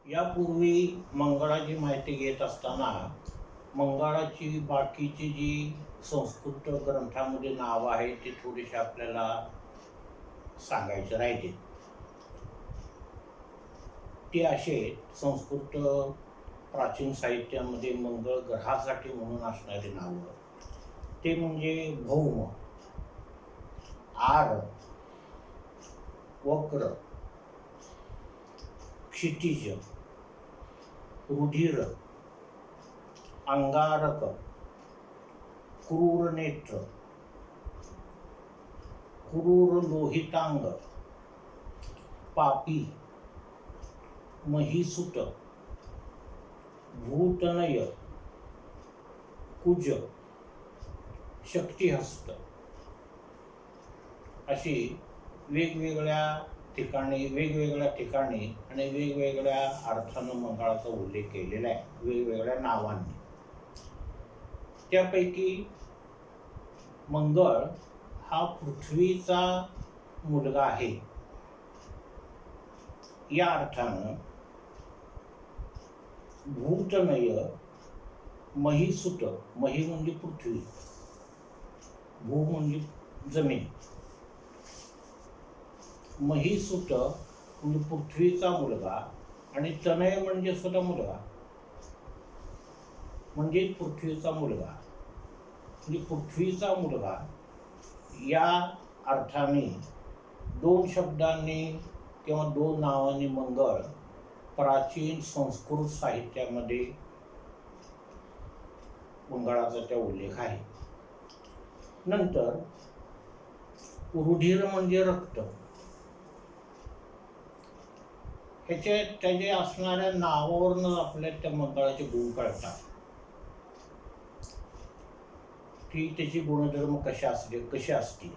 यापूर्वी मंगळाची माहिती घेत असताना मंगळाची बाकीची जी संस्कृत ग्रंथामध्ये नावं आहेत ती थोडीशी आपल्याला सांगायचे राहिले. ती असे संस्कृत प्राचीन साहित्यामध्ये मंगळ ग्रहासाठी म्हणून असणारी नावं ते म्हणजे भौम, आर, वक्र, क्षितिज, रुधिर, अंगारक, क्रूर नेत्र, क्रूर लोहितांग, पापी, महिसूत, भूतनय, कुज, शक्तिहस्त अशी वेगवेगळ्या ठिकाणी आणि वेगवेगळ्या अर्थानं मंगळाचा उल्लेख केलेला आहे वेगवेगळ्या नावांनी. त्यापैकी मंगळ हा पृथ्वीचा मुलगा आहे या अर्थानं भूतनय, महिसूत, मही म्हणजे पृथ्वी, भू म्हणजे जमीन, महिसूत म्हणजे पृथ्वीचा मुलगा आणि तनय म्हणजे सुद्धा मुलगा म्हणजे पृथ्वीचा मुलगा म्हणजे पृथ्वीचा मुलगा या अर्थाने दोन शब्दांनी किंवा दोन नावांनी मंगळ प्राचीन संस्कृत साहित्यामध्ये मंगळाचा त्या उल्लेख आहे. नंतर रुधिर म्हणजे रक्त. त्याचे असणाऱ्या नावावरूनच आपल्याला त्या मंगळाचे गुण कळतात की त्याची गुणधर्म कसे असतील.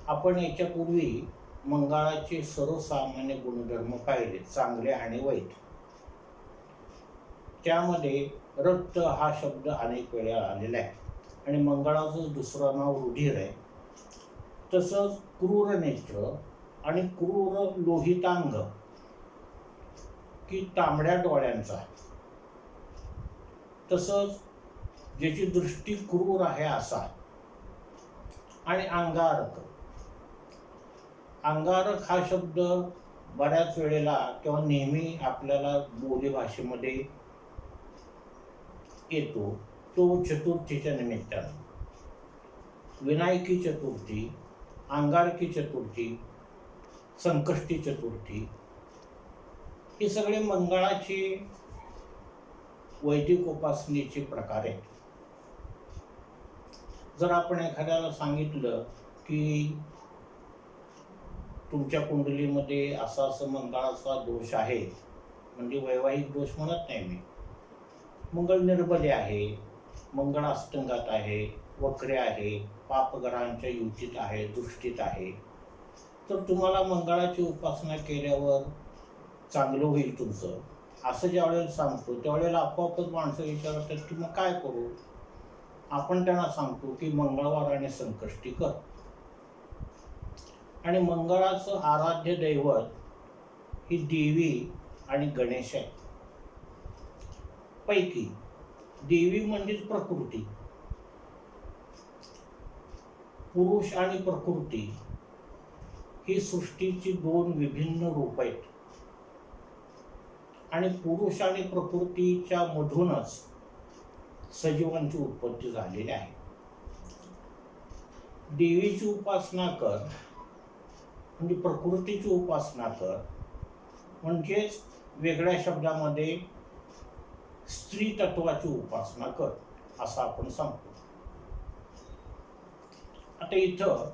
आपण याच्यापूर्वी मंगळाचे सर्वसामान्य गुणधर्म पाहिले, चांगले आणि वाईट. त्यामध्ये रक्त हा शब्द अनेक वेळा आलेला आहे आणि मंगळाचं दुसरं नाव रुधिर आहे. तसंच क्रूर नेत्र आणि क्रूर लोहितांग की तांबड्या डोळ्यांचा, तसंच ज्याची दृष्टी क्रूर आहे असा, आणि अंगारक. अंगारक हा शब्द बऱ्याच वेळेला किंवा नेहमी आपल्याला बोलीभाषेमध्ये येतो तो चतुर्थीच्या निमित्तानं. विनायकी चतुर्थी, अंगारकी चतुर्थी, संकष्टी चतुर्थी हे सगळे मंगळाचे वैदिक उपासनेचे प्रकार आहेत. जर आपण एखाद्याला सांगितलं की तुमच्या कुंडलीमध्ये असा मंगळाचा दोष आहे, म्हणजे वैवाहिक दोष म्हणत नाही मी, मंगळ निर्बले आहे, मंगळ अष्टंगात आहे, वक्रे आहे, पापग्रहांच्या युतीत आहे, दृष्टीत आहे, तर तुम्हाला मंगळाची उपासना केल्यावर चांगलं होईल तुमचं असं ज्या वेळेला सांगतो त्यावेळेला आपोआपच माणसं विचारतात की मग काय करू. आपण त्यांना सांगतो की मंगळवार आणि संकष्टी कर. आणि मंगळाचं आराध्य दैवत ही देवी आणि गणेश आहे. पैकी देवी म्हणजेच प्रकृती, पुरुष आणि प्रकृती ही सृष्टीची दोन विभिन्न रूप आहेत आणि पुरुष आणि प्रकृतीच्या मधूनच सजीवांची उत्पत्ती झालेली आहे. देवीची उपासना कर म्हणजे प्रकृतीची उपासना कर, म्हणजेच वेगळ्या शब्दामध्ये स्त्री तत्वाची उपासना कर असं आपण सांगतो. आता इथं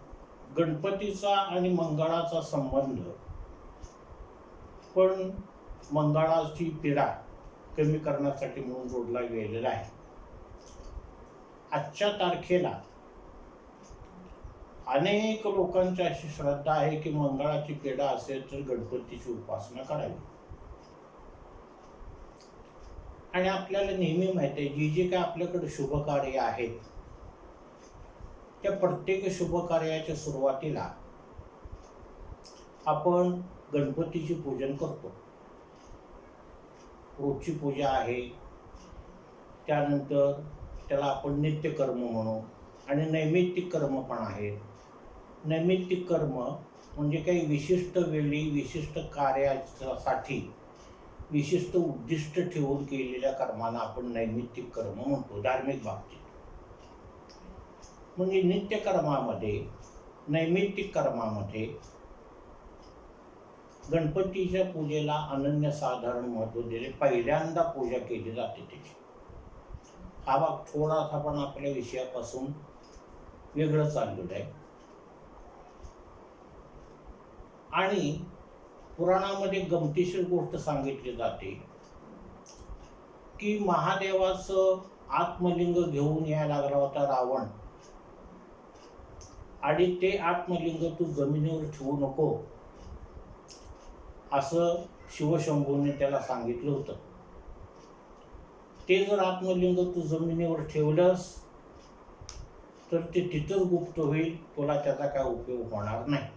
गणपतीचा आणि मंगळाचा संबंध पण मंगळाची पीडा कमी करण्यासाठी म्हणून जोडला गेलेला आहे. आजच्या तारखेला अनेक लोकांची अशी श्रद्धा आहे की मंगळाची पीडा असेल तर गणपतीची उपासना करावी. आणि आपल्याला नेहमी माहिती आहे जे काय आपल्याकडे शुभ कार्य आहेत त्या प्रत्येक शुभ कार्याच्या सुरुवातीला आपण गणपतीचे पूजन करतो. रोजची पूजा आहे, त्यानंतर त्याला आपण नित्यकर्म म्हणू, आणि नैमित्तिक कर्म पण आहेत. नैमित्तिक कर्म म्हणजे काही विशिष्ट वेळी विशिष्ट कार्यासाठी विशिष्ट उद्दिष्ट ठेवून केलेल्या कर्मांना आपण नैमित्तिक कर्म म्हणतो धार्मिक बाबतीत. म्हणजे नित्यकर्मामध्ये, नैमित्तिक कर्मामध्ये गणपतीच्या पूजेला अनन्यसाधारण महत्त्व दिले. पहिल्यांदा पूजा केली जाते त्याची. हा भाग थोडासा पण आपल्या विषयापासून वेगळं चाललेलं आहे. आणि पुराणामध्ये गमतीशीर गोष्ट सांगितली जाते की महादेवाचं आत्मलिंग घेऊन यायला लागला होता रावण, आणि ते आत्मलिंग तू जमिनीवर ठेवू नको असं शिवशंभूने त्याला सांगितलं होतं. ते जर आत्मलिंग तू जमिनीवर ठेवलंस तर ते तिथंच गुप्त होईल, तुला त्याचा काय उपयोग होणार नाही.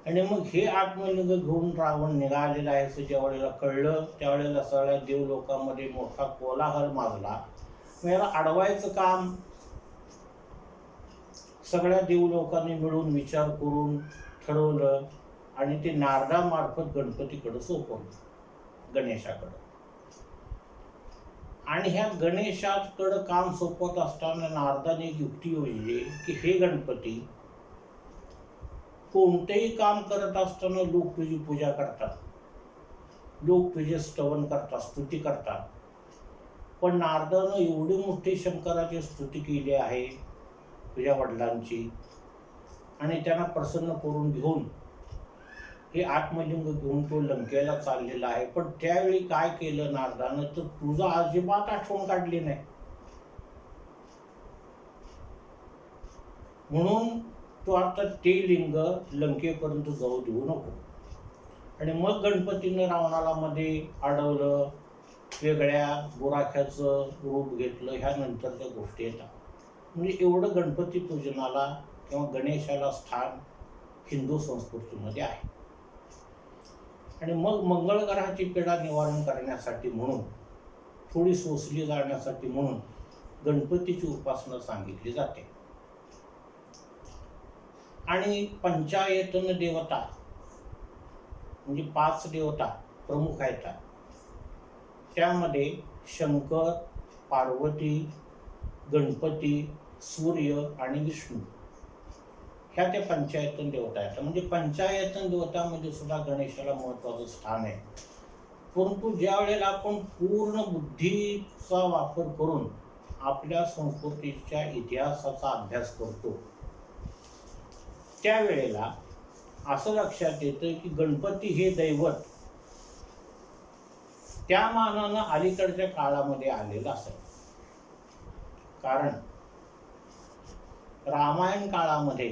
आणि मग हे आत्मलिंग घेऊन रावण निघालेला आहे असं ज्या वेळेला कळलं, त्यावेळेला सगळ्या देवलोकामध्ये मोठा कोलाहल माजला. याला अडवायचं काम सगळ्या देवलोकांनी मिळून विचार करून ठरवलं, आणि ते नारदामार्फत गणपतीकडे सोपवलं, गणेशाकडं. आणि ह्या गणेशाकडं काम सोपवत असताना नारदाने एक युक्ती योजली की हे गणपती, कोणतेही काम करत असताना लोक तुझी पूजा करतात, लोक तुझे स्तवन करतात, स्तुती करतात, पण नारदानं एवढी मोठी शंकराची स्तुती केली आहे तुझ्या वडिलांची, आणि त्यांना प्रसन्न करून घेऊन हे आत्मलिंग घेऊन तो लंकेला चाललेला आहे. पण त्यावेळी काय केलं नारदानं, तर तुझं अजिबात आठवण काढली नाही. म्हणून तो आता ते लिंग लंकेपर्यंत जाऊ देऊ नको. आणि मग गणपतीनं रावणाला मध्ये अडवलं, वेगळ्या बुराख्याचं रूप घेतलं. ह्या नंतरच्या गोष्टी येतात. म्हणजे एवढं गणपती पूजनाला किंवा गणेशाला स्थान हिंदू संस्कृतीमध्ये आहे. आणि मग मंगळ ग्रहाची पीडा निवारण करण्यासाठी म्हणून, थोडी सोसली जाण्यासाठी म्हणून गणपतीची उपासना सांगितली जाते. आणि पंचायतन देवता म्हणजे 5 देवता प्रमुख आहेत. त्यामध्ये शंकर, पार्वती, गणपती, सूर्य आणि विष्णू ह्या त्या पंचायतन देवता आहेत. म्हणजे पंचायतन देवतामध्ये सुद्धा गणेशाला महत्त्वाचं स्थान आहे. परंतु ज्या वेळेला आपण पूर्ण बुद्धीचा वापर करून आपल्या संस्कृतीच्या इतिहासाचा अभ्यास करतो, त्यावेळेला असं लक्षात येतं की गणपती हे दैवत त्या मानानं अलीकडच्या काळामध्ये आलेलं असेल. कारण रामायण काळामध्ये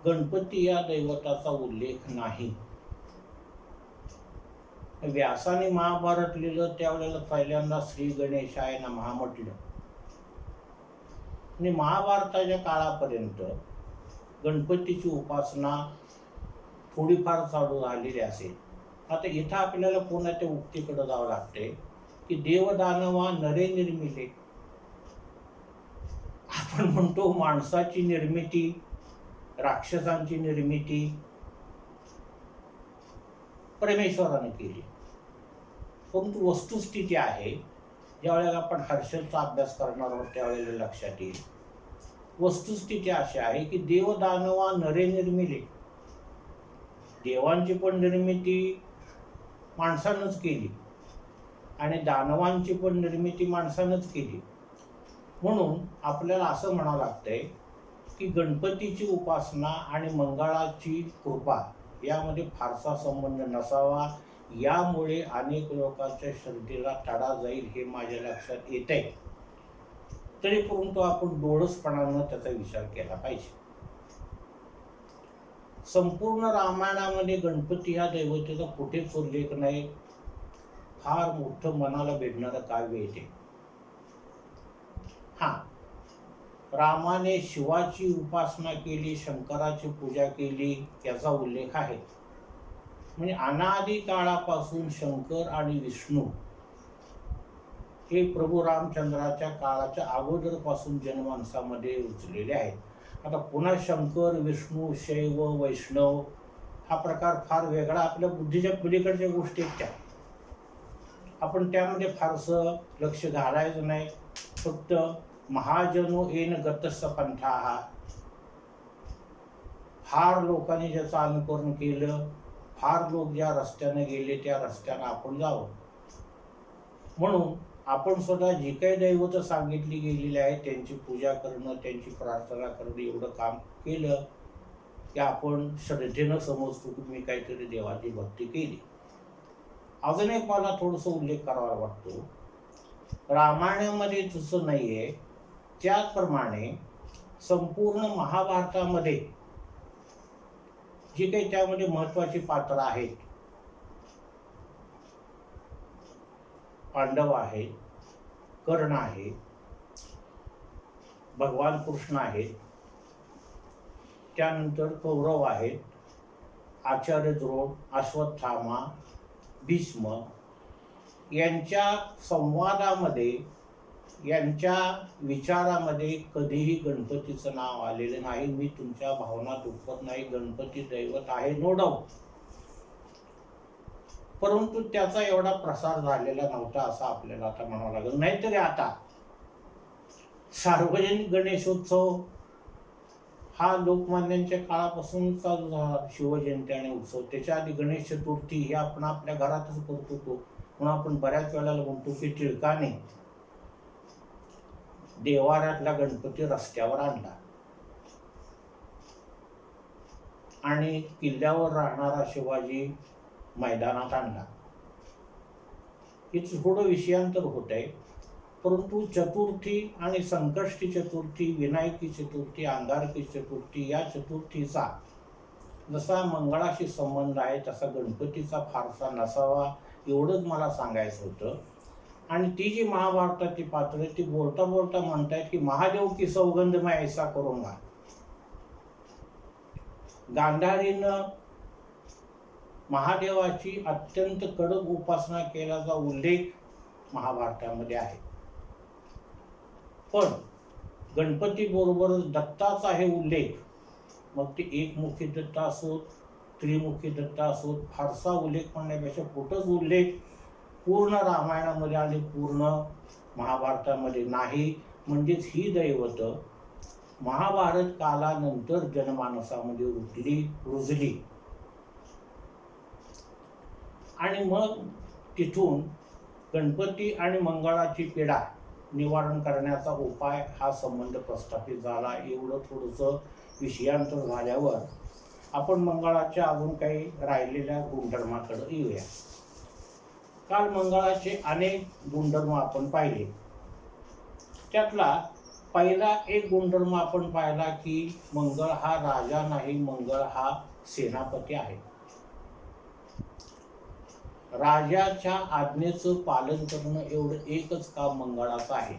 गणपती या दैवताचा उल्लेख नाही. व्यासाने महाभारत लिहिलं त्यावेळेला पहिल्यांदा श्री गणेशाय नमः म्हटलं. आणि महाभारताच्या काळापर्यंत गणपतीची उपासना थोडीफार चालू झालेली असेल. आता इथं आपल्याला पुन्हा त्या उक्तीकडे जावं लागते की देवदानवा नरे निर्मिले. आपण म्हणतो माणसाची निर्मिती, राक्षसांची निर्मिती परमेश्वराने केली. परंतु वस्तुस्थिती आहे, ज्या वेळेला आपण हर्षलचा अभ्यास करणार आहोत त्यावेळेला लक्षात येईल. वस्तुस्थिती अशी आहे की देवदानवा नरे निर्मिले. देवांची पण निर्मिती माणसानंच केली आणि दानवांची पण निर्मिती माणसानंच केली. म्हणून आपल्याला असं म्हणावं लागतंय की गणपतीची उपासना आणि मंगळाची कृपा यामध्ये फारसा संबंध नसावा. यामुळे अनेक लोकांच्या श्रद्धेला तडा जाईल हे माझ्या लक्षात येत आहे. तरी परंतु आपण डोळसपणानं त्याचा विचार केला पाहिजे. संपूर्ण रामायणामध्ये गणपती ह्या दैवतेचा कुठेच उल्लेख नाही. फार मोठं मनाला भेटणारं काव्य येते. हा, रामाने शिवाची उपासना केली, शंकराची पूजा केली याचा उल्लेख आहे. म्हणजे अनादी काळापासून शंकर आणि विष्णू हे प्रभू रामचंद्राच्या काळाच्या अगोदरपासून जनमानसामध्ये रुजलेले आहेत. आता पुन्हा शंकर, विष्णू, शैव, वैष्णव हा प्रकार फार वेगळा, आपल्या बुद्धीच्या पलीकडच्या गोष्टी आहेत त्या. आपण त्यामध्ये फारसं लक्ष घालायचं नाही. फक्त महाजनो येन गतस्स पंथाः, फार लोकांनी ज्याचं अनुकरण केलं, फार लोक ज्या रस्त्याने गेले त्या रस्त्याने आपण जावं. म्हणून आपण स्वतः जी काही दैवत सांगितली गेलेली आहे त्यांची पूजा करणं, त्यांची प्रार्थना करणं, एवढं काम केलं की आपण श्रद्धेनं समजतो की मी काहीतरी देवाची भक्ती केली. अजून एक मला थोडंसं उल्लेख करावा वाटतो. रामायणामध्ये तसं नाहीये, त्याचप्रमाणे संपूर्ण महाभारतामध्ये जी काही त्यामध्ये महत्वाची पात्र आहेत, पांडव आहेत, कर्ण आहे, भगवान कृष्ण आहेत, त्यानंतर कौरव आहेत, आचार्य द्रोण, अश्वत्थामा, भीष्म, यांच्या संवादामध्ये, यांच्या विचारामध्ये कधीही गणपतीचं नाव आलेलं नाही. मी तुमच्या भावना दुखवत नाही, गणपती दैवत आहे, नो डाऊट. परंतु त्याचा एवढा प्रसार झालेला नव्हता असं आपल्याला आता म्हणावं लागेल. नाहीतरी आता सार्वजनिक गणेशोत्सव हा लोकमान्यांच्या काळापासून चालू झाला. शिवजयंती आणि उत्सव, त्याच्या आधी गणेश चतुर्थी ही आपण आपल्या घरातच करत होतो. म्हणून आपण बऱ्याच वेळेला म्हणतो की टिळकाने देवाऱ्यातला गणपती रस्त्यावर आणला आणि किल्ल्यावर राहणारा शिवाजी मैदानात आणला. हेच थोडं विषयांतर होत आहे. परंतु चतुर्थी आणि संकष्टी चतुर्थी, विनायकी चतुर्थी, अंगारकी चतुर्थी, या चतुर्थीचा जसा मंगळाशी संबंध आहे तसा गणपतीचा फारसा नसावा, एवढंच मला सांगायचं होतं. आणि ती जी महाभारताची पात्र ती बोलता बोलता म्हणतायत की महादेव की सौगंध मैं ऐसा करूंगा. गांधारीनं महादेवाची अत्यंत कडक उपासना केल्याचा उल्लेख महाभारतामध्ये आहे. पण गणपती बरोबरच दत्ताचा हे उल्लेख, मग ते एकमुखी दत्त असोत, त्रिमुखी दत्त असोत, फारसा उल्लेख म्हणण्यापेक्षा कुठंच उल्लेख पूर्ण रामायणामध्ये आणि पूर्ण महाभारतामध्ये नाही. म्हणजेच ही दैवत महाभारत कालानंतर जनमानसामध्ये रुजली आणि मग तिथून गणपती आणि मंगळाची पीडा निवारण करण्याचा उपाय हा संबंध प्रस्थापित झाला. एवढं थोडंसं विषयांतर झाल्यावर आपण मंगळाच्या अजून काही राहिलेल्या गुणधर्माकडे येऊया. काल मंगळाचे अनेक गुणधर्म आपण पाहिले. त्यातला पहिला एक गुणधर्म आपण पाहिला की मंगळ हा राजा नाही, मंगळ हा सेनापती आहे. राजाच्या आज्ञेचं पालन करणं एवढं एकच काम मंगळाचं आहे.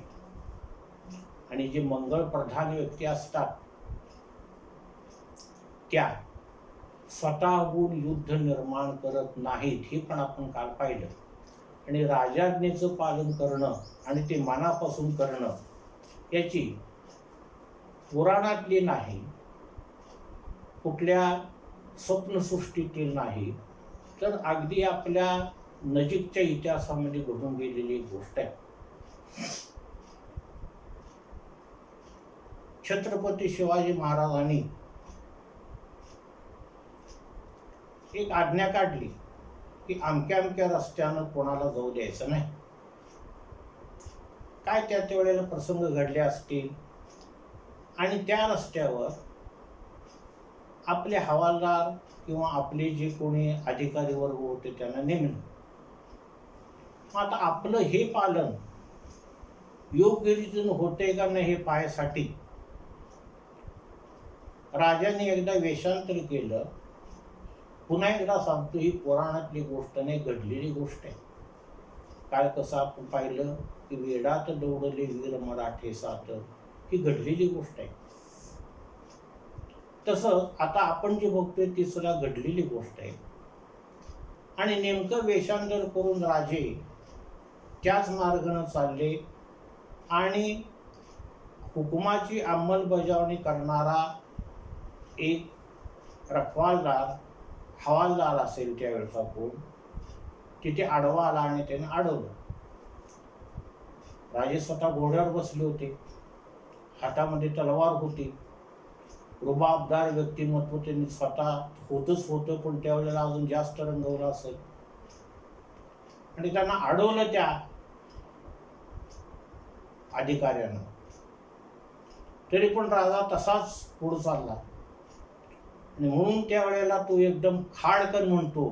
आणि जे मंगळ प्रधान व्यक्ती असतात त्या स्वतःहून युद्ध निर्माण करत नाहीत, हे पण आपण काल पाहिलं. आणि राजाज्ञेचं पालन करणं आणि ते मनापासून करणं याची पुराणातली नाही, कुठल्या स्वप्नसृष्टीतील नाही, तर अगदी आपल्या नजीकच्या इतिहासामध्ये घडून गेलेली एक गोष्ट आहे. छत्रपती शिवाजी महाराजांनी एक आज्ञा काढली की अमक्या अमक्या रस्त्यानं कोणाला जाऊ द्यायचं नाही. काय त्या वेळेला प्रसंग घडले असतील आणि त्या रस्त्यावर आपले हवालदार किंवा आपले जे कोणी अधिकारी वर्ग होते त्यांना नेमणं. आता आपलं हे पालन योग्य रीतीनं होते का नाही हे पाहायसाठी राजाने एकदा वेषांतर केलं. पुन्हा एकदा सांगतो, ही पुराणातली गोष्ट नाही, घडलेली गोष्ट आहे. काय कसं आपण पाहिलं की वेडात दौडले वीर मराठे सात, ही घडलेली गोष्ट आहे. तसं आता आपण जे बघतोय ती सुद्धा घडलेली गोष्ट आहे. आणि नेमकं वेषांतर करून राजे त्याच मार्गाने चालले आणि हुकुमाची अंमलबजावणी करणारा एक रखवालदार हवालदार असेल त्यावेळेचा कोण तिथे आडवा आला आणि त्याने अडवलं. राजे स्वतः घोड्यावर बसले होते, हातामध्ये तलवार होती, रुबाबदार व्यक्तिमत्व त्यांनी स्वतः होतं, पण त्यावेळेला अजून जास्त रंगवलं असेल आणि त्यांना अडवलं त्या अधिकाऱ्यानं. तरी पण राजा तसाच पुढे चालला आणि म्हणून त्यावेळेला तो एकदम खाडकन म्हणतो,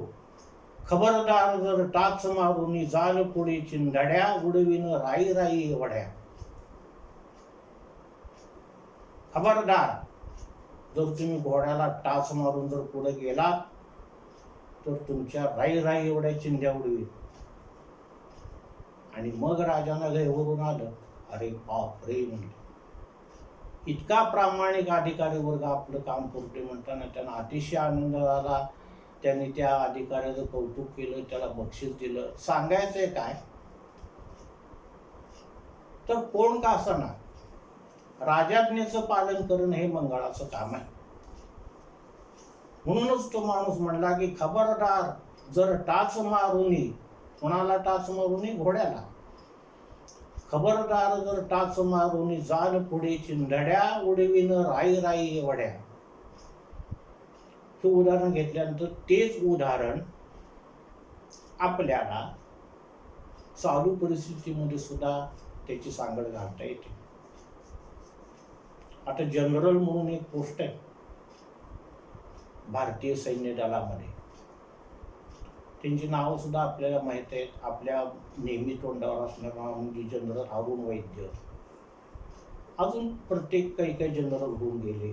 खबरदार जर टाच मारून जाल पुढे चिंधड्या उडविन राई राई वड्या. खबरदार जर तुम्ही घोड्याला टाच मारून जर पुढे गेलात तर तुमच्या राई राई एवढ्या चिंध्या उडवी. आणि मग राजाला गैवरून आलं, अरे बाप रे म्हणलं, इतका प्रामाणिक अधिकारी वर्ग आपलं काम करतोय म्हणताना त्यांना अतिशय आनंद झाला. त्यांनी त्या अधिकाऱ्याचं कौतुक केलं, त्याला बक्षीस दिलं. सांगायचंय काय तर कोण का असना राजाज्ञेचं पालन करणं हे मंगळाचं काम आहे. म्हणूनच तो माणूस म्हणला की खबरदार जर टाच मारूनी, कोणाला टाच मारूनी? घोड्याला. खबरदार जर टाच मारूनी जाल पुढे चिंधड्या उडविन राई राई वड्या. हे उदाहरण घेतल्यानंतर तेच उदाहरण आपल्याला चालू परिस्थितीमध्ये सुद्धा त्याची सांगड घालता येते. आता जनरल म्हणून एक पोस्ट आहे भारतीय सैन्य दलामध्ये, त्यांची नावं सुद्धा आपल्याला माहित आहेत. आपल्या नेहमी तोंडावर असणारं नाव म्हणजे जनरल अरुण वैद्य. अजून प्रत्येक काही जनरल होऊन गेले.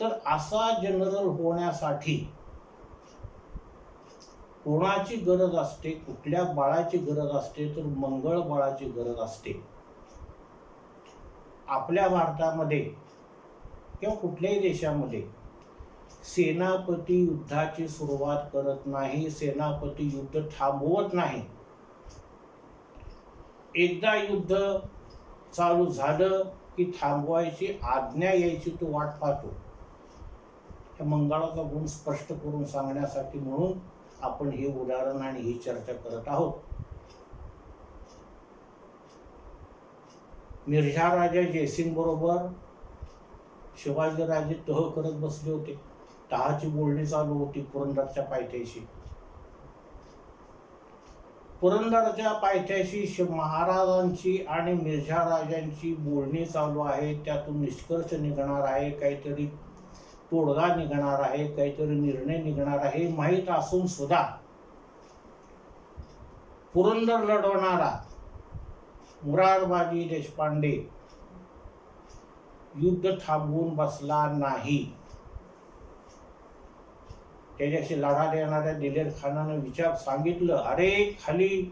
तर असा जनरल होण्यासाठी कोणाची गरज असते? कुठल्या बळाची गरज असते? तर मंगळ बळाची गरज असते. आपल्या भारतामध्ये किंवा कुठल्याही देशामध्ये सेनापती युद्धाची सुरुवात करत नाही, सेनापती युद्ध थांबवत नाही. एकदा युद्ध चालू झालं की थांबवायची आज्ञा यायची तो वाट पाहतो. हे मंगळाचा गुण स्पष्ट करून सांगण्यासाठी म्हणून आपण हे उदाहरण आणि ही चर्चा करत आहोत. मिर्झा राजा जयसिंग बरोबर शिवाजीराजे तह करत बसले होते. तहाची बोलणी चालू होती पुरंदरच्या पायथ्याशी. पुरंदरच्या पायथ्याशी महाराजांची आणि मिर्झा राजांची बोलणी चालू आहे. त्यातून निष्कर्ष निघणार आहे, काहीतरी तोडगा निघणार आहे, काहीतरी निर्णय निघणार आहे माहीत असून सुद्धा पुरंदर लढवणारा मुरारबाजी देशपांडे युद्ध थांबवून बसला नाही. त्याच्याशी लढा देणाऱ्या दिलेर खानानं विचार सांगितलं, अरे खाली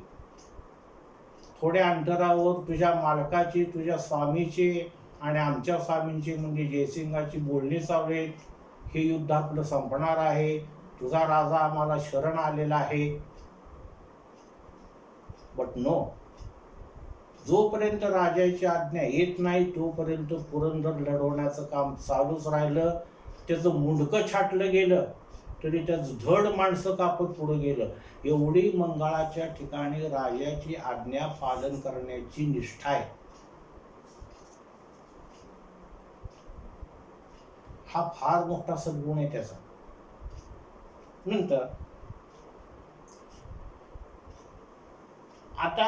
थोड्या अंतरावर तुझ्या मालकाची, तुझ्या स्वामीचे आणि आमच्या स्वामींची म्हणजे जयसिंगाची बोलणी चालू आहेत. हे युद्ध आपलं संपणार आहे. तुझा राजा आम्हाला शरण आलेला आहे. बट नो, जोपर्यंत राजाची आज्ञा येत नाही तोपर्यंत पुरंदर लढवण्याचं काम चालूच राहिलं. त्याचं मुंडकं छाटलं गेलं तरी त्याच धड माणसं कापत पुढे गेलं. एवढी मंगळाच्या ठिकाणी राजाची आज्ञा पालन करण्याची निष्ठा आहे. हा फार मोठा सद्गुण आहे त्याचा. नंतर आता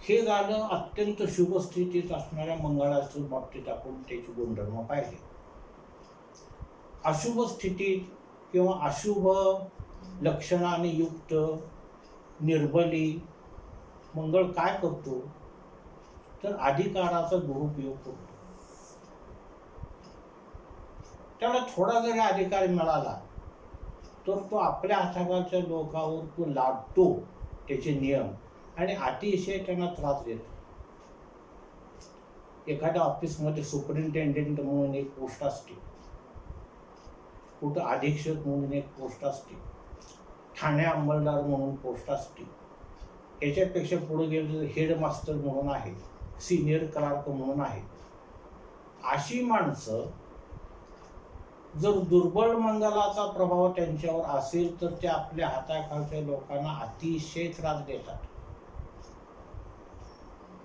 हे झालं अत्यंत शुभ स्थितीत असणाऱ्या मंगळाच्या बाबतीत आपण त्याची गुणधर्म पाहिले. अशुभ स्थितीत किंवा अशुभ लक्षणाने युक्त निर्बली मंगळ काय करतो तर अधिकाराचा दुरुपयोग करतो. त्याला थोडा जरी अधिकार मिळाला तर तो आपल्या हाताखालच्या लोकांवर तो लादतो त्याचे नियम आणि अतिशय त्यांना त्रास देतो. एखाद्या ऑफिसमध्ये सुपरिंटेंडेंट म्हणून एक पोस्ट असते. कुठं अधीक्षक म्हणून एक पोस्ट असते, ठाणे अंमलदार म्हणून पोस्ट असते, याच्यापेक्षा पुढे गेलं तर हेडमास्टर म्हणून आहे, सिनियर क्लार्क म्हणून आहे. अशी माणसं जर दुर्बल मंगलाचा प्रभाव त्यांच्यावर असेल तर ते आपल्या हाताखालच्या लोकांना अतिशय त्रास देतात.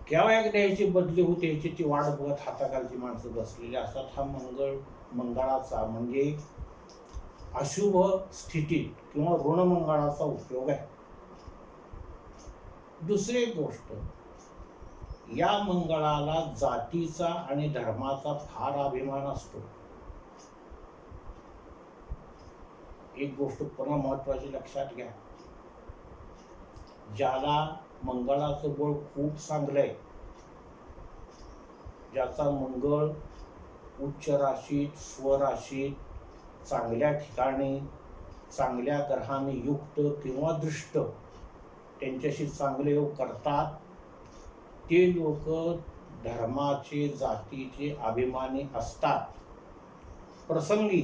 केव्हा एकदा याची बदली होते याची ती वाट बघत हाताखालची माणसं बसलेली असतात. हा मंगळाचा म्हणजे अशुभ स्थितीत किंवा ऋणमंगळाचा उपयोग आहे. दुसरी एक गोष्ट, या मंगळाला जातीचा आणि धर्माचा फार अभिमान असतो. एक गोष्ट पुन्हा महत्वाची लक्षात घ्या, ज्याला मंगळाचं बळ खूप चांगलं आहे, ज्याचा मंगळ उच्च राशीत, स्वराशीत, चांगल्या ठिकाणी, चांगल्या ग्रहाने युक्त किंवा दृष्ट, त्यांच्याशी चांगले योग करतात, ते लोक धर्माचे, जातीचे अभिमानी असतात. प्रसंगी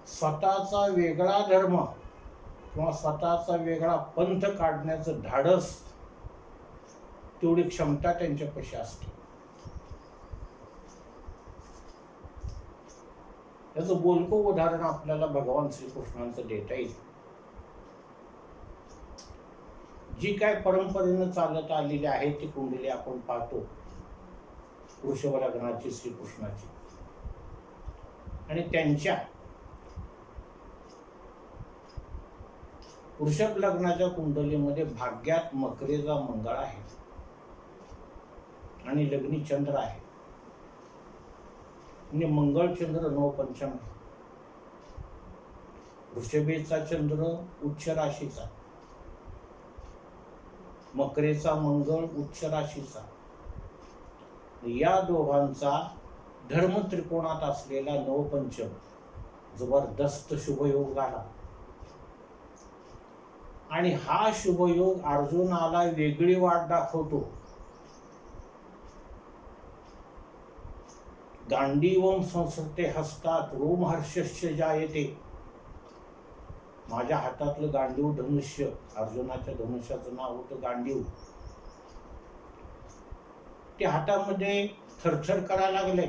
स्वतःचा वेगळा धर्म किंवा स्वतःचा वेगळा पंथ काढण्याचं धाडस, तेवढी क्षमता त्यांच्यापाशी असते. याचं बोलकं उदाहरण आपल्याला भगवान श्रीकृष्णांचं देता येईल. जी काय परंपरेनं चालत आलेली आहे ती कुंडली आपण पाहतो, वृषभ लग्नाची श्रीकृष्णाची, आणि त्यांच्या वृषभ लग्नाच्या कुंडलीमध्ये भाग्यात मकरेचा मंगळ आहे आणि लग्नी चंद्र आहे. म्हणजे मंगळ चंद्र नवपंचम, वृषभेचा चंद्र उच्च राशीचा, मकरेचा मंगळ उच्च राशीचा, या दोघांचा धर्म त्रिकोणात असलेला नवपंचम जबरदस्त शुभयोग झाला. आणि हा शुभयोग अर्जुनाला वेगळी वाट दाखवतो. गांडीवम संसृते हस्तात रोमहर्षस्य जायते. माझ्या हातातलं गांडीव धनुष्य, अर्जुनाच्या धनुष्याचं नाव होतं गांडीव, ते हातामध्ये थरथर करायला लागले.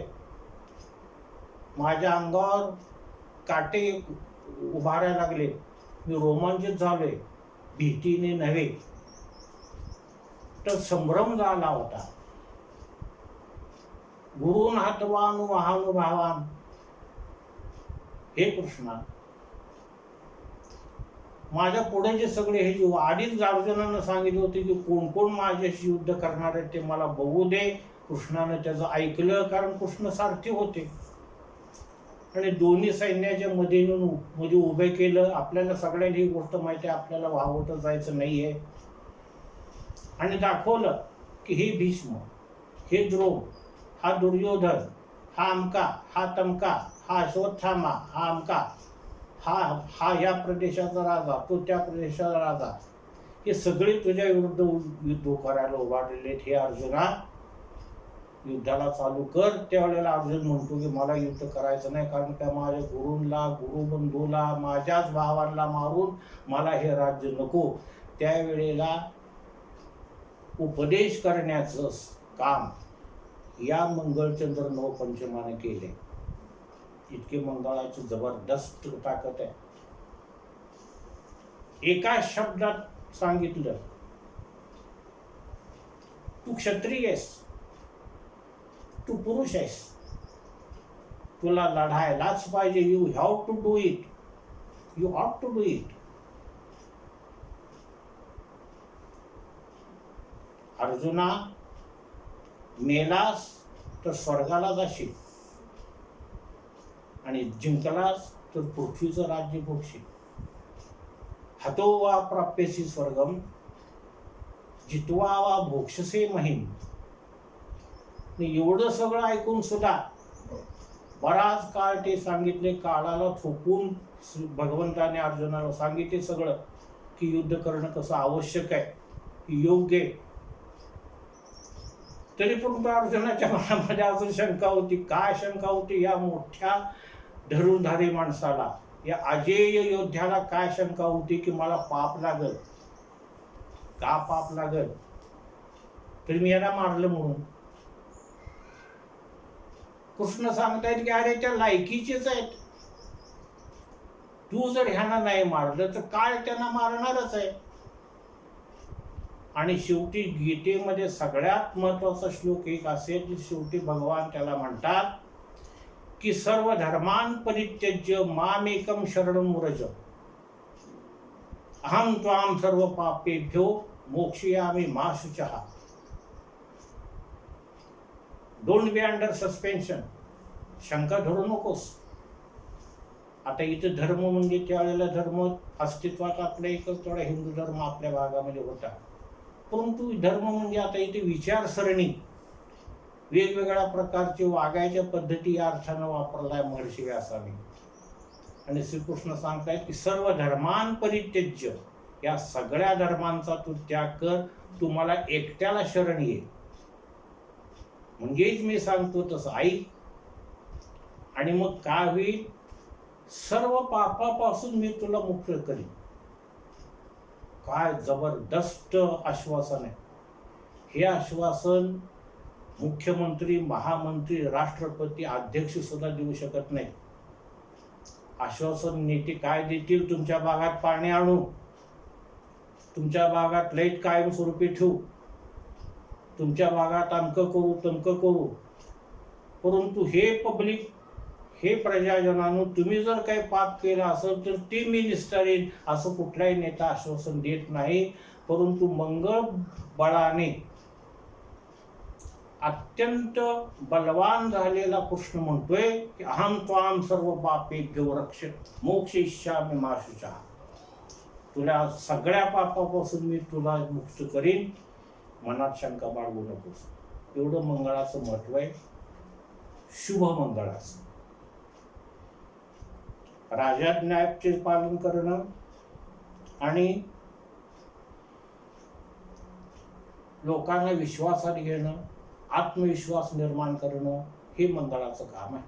माझ्या अंगावर काटे उभारायला लागले. मी रोमांचित झालोय, भीतीने नव्हे तर संभ्रम झाला होता. गुरुन हतवान महानुभावान, हे कृष्णा, माझ्या पुढे जे सगळे हे जीव, आधीच अर्जुनानं सांगितलं होते की कोण कोण माझ्याशी युद्ध करणार आहे ते मला बघू दे. कृष्णानं त्याचं ऐकलं, कारण कृष्ण सारथी होते आणि दोन्ही सैन्याच्या मध्ये उभे केलं. आपल्याला सगळ्यांना ही गोष्ट माहिती आहे, आपल्याला वाहवत जायचं नाहीये. आणि दाखवलं की हे भीष्म, हे द्रोण, हा दुर्योधन, हा अमका, हा तमका, हा अश्वत्थामा, हा अमका, हा या प्रदेशाचा राजा, तो त्या प्रदेशाचा राजा, हे सगळे तुझ्या विरुद्ध युद्ध करायला उभारलेले. हे अर्जुना, युद्धाला चालू कर. त्यावेळेला अर्जुन म्हणतो की मला युद्ध करायचं नाही, कारण त्या माझ्या गुरूंना, गुरुबंधूला, माझ्याच भावांना मारून मला हे राज्य नको. त्यावेळेला उपदेश करण्याचं काम या मंगळचंद्र नवपंचमाने केले. इतके मंगळाची जबरदस्त ताकद आहे. एका शब्दात सांगितलं, तू क्षत्रिय आहेस, तू पुरुष आहेस, तुला लढायलाच पाहिजे. You have to do it, you have to do it. अर्जुना, मेलास तर स्वर्गाला जाशील आणि जिंकलास तर पृथ्वीचं राज्य भोगशील. हतो वा प्राप्यसी स्वर्गम, जितवा वा भोक्षसे महिम. एवढं सगळं ऐकून सुद्धा बराच काळ ते सांगितले, काळाला थोपून भगवंताने अर्जुनाला सांगितले सगळं की युद्ध करणं कसं आवश्यक आहे, योग्य आहे. तरी पण अर्जुनाच्या मनामध्ये अजून शंका होती. काय शंका होती? या मोठ्या धरुणधारी माणसाला, या अजेय योद्ध्याला काय शंका होती की मला पाप लागल, का पाप लागल, तर मी याला मारलं म्हणून. कृष्ण सांगतायत की अरे त्या लायकीचेच आहेत, तू जर ह्यांना नाही मारलं तर काय त्यांना मारणारच आहे. आणि शेवटी गीतेमध्ये सगळ्यात महत्वाचा श्लोक एक असेल की शेवटी भगवान त्याला म्हणतात की सर्व धर्मान परित्यज्य मामेकम शरणं व्रज अहम त्वाम सर्व पापेभ्यो मोक्षयामि मा शुचः. डोंट बी अंडर सस्पेन्शन, शंका धरू नकोस. आता इथं धर्म म्हणजे त्यावेळेला धर्म अस्तित्वात आपल्या एकच थोडा हिंदू धर्म आपल्या भागामध्ये होता, परंतु धर्म म्हणजे आता इथे विचारसरणी, वेगवेगळ्या प्रकारचे वागायच्या पद्धती या अर्थानं वापरलाय महर्षी व्यासाने. आणि श्रीकृष्ण सांगतायत की सर्व धर्मान परित्यज्य, या सगळ्या धर्मांचा तू त्याग कर, तू मला एकट्याला शरण ये. म्हणजेच मी सांगतो तसं ऐक, आणि मग काय होईल, सर्व पापापासून मी तुला मुक्त करीन. काय जबरदस्त आश्वासन आहे. हे आश्वासन मुख्यमंत्री, महामंत्री, राष्ट्रपती, अध्यक्ष सुद्धा देऊ शकत नाही. आश्वासन नेते काय देतील, तुमच्या भागात पाणी आणू, तुमच्या भागात लाईट कायमस्वरूपी ठेवू, तुमच्या भागात अमकं करू तमकं करू. परंतु हे पब्लिक, हे प्रजाजनांनो, तुम्ही जर काही पाप केलं असेल तर ते मी निस्तारेन, असं कुठलाही नेता आश्वासन देत नाही. परंतु मंगळ बळाने अत्यंत बलवान झालेला कृष्ण म्हणतोय की अहम त्वाम सर्व पापेभ्यो रक्ष मोक्षयिष्यामि मा शुचः. तुला सगळ्या पापापासून मी तुला मुक्त करीन, मनात शंका बाळगू नकोस. एवढं मंगळाचं महत्व आहे, शुभ मंगळाचं. राजाज्ञाचे पालन करणं आणि लोकांना विश्वासात घेणं, आत्मविश्वास निर्माण करणं, हे मंगळाचं काम आहे.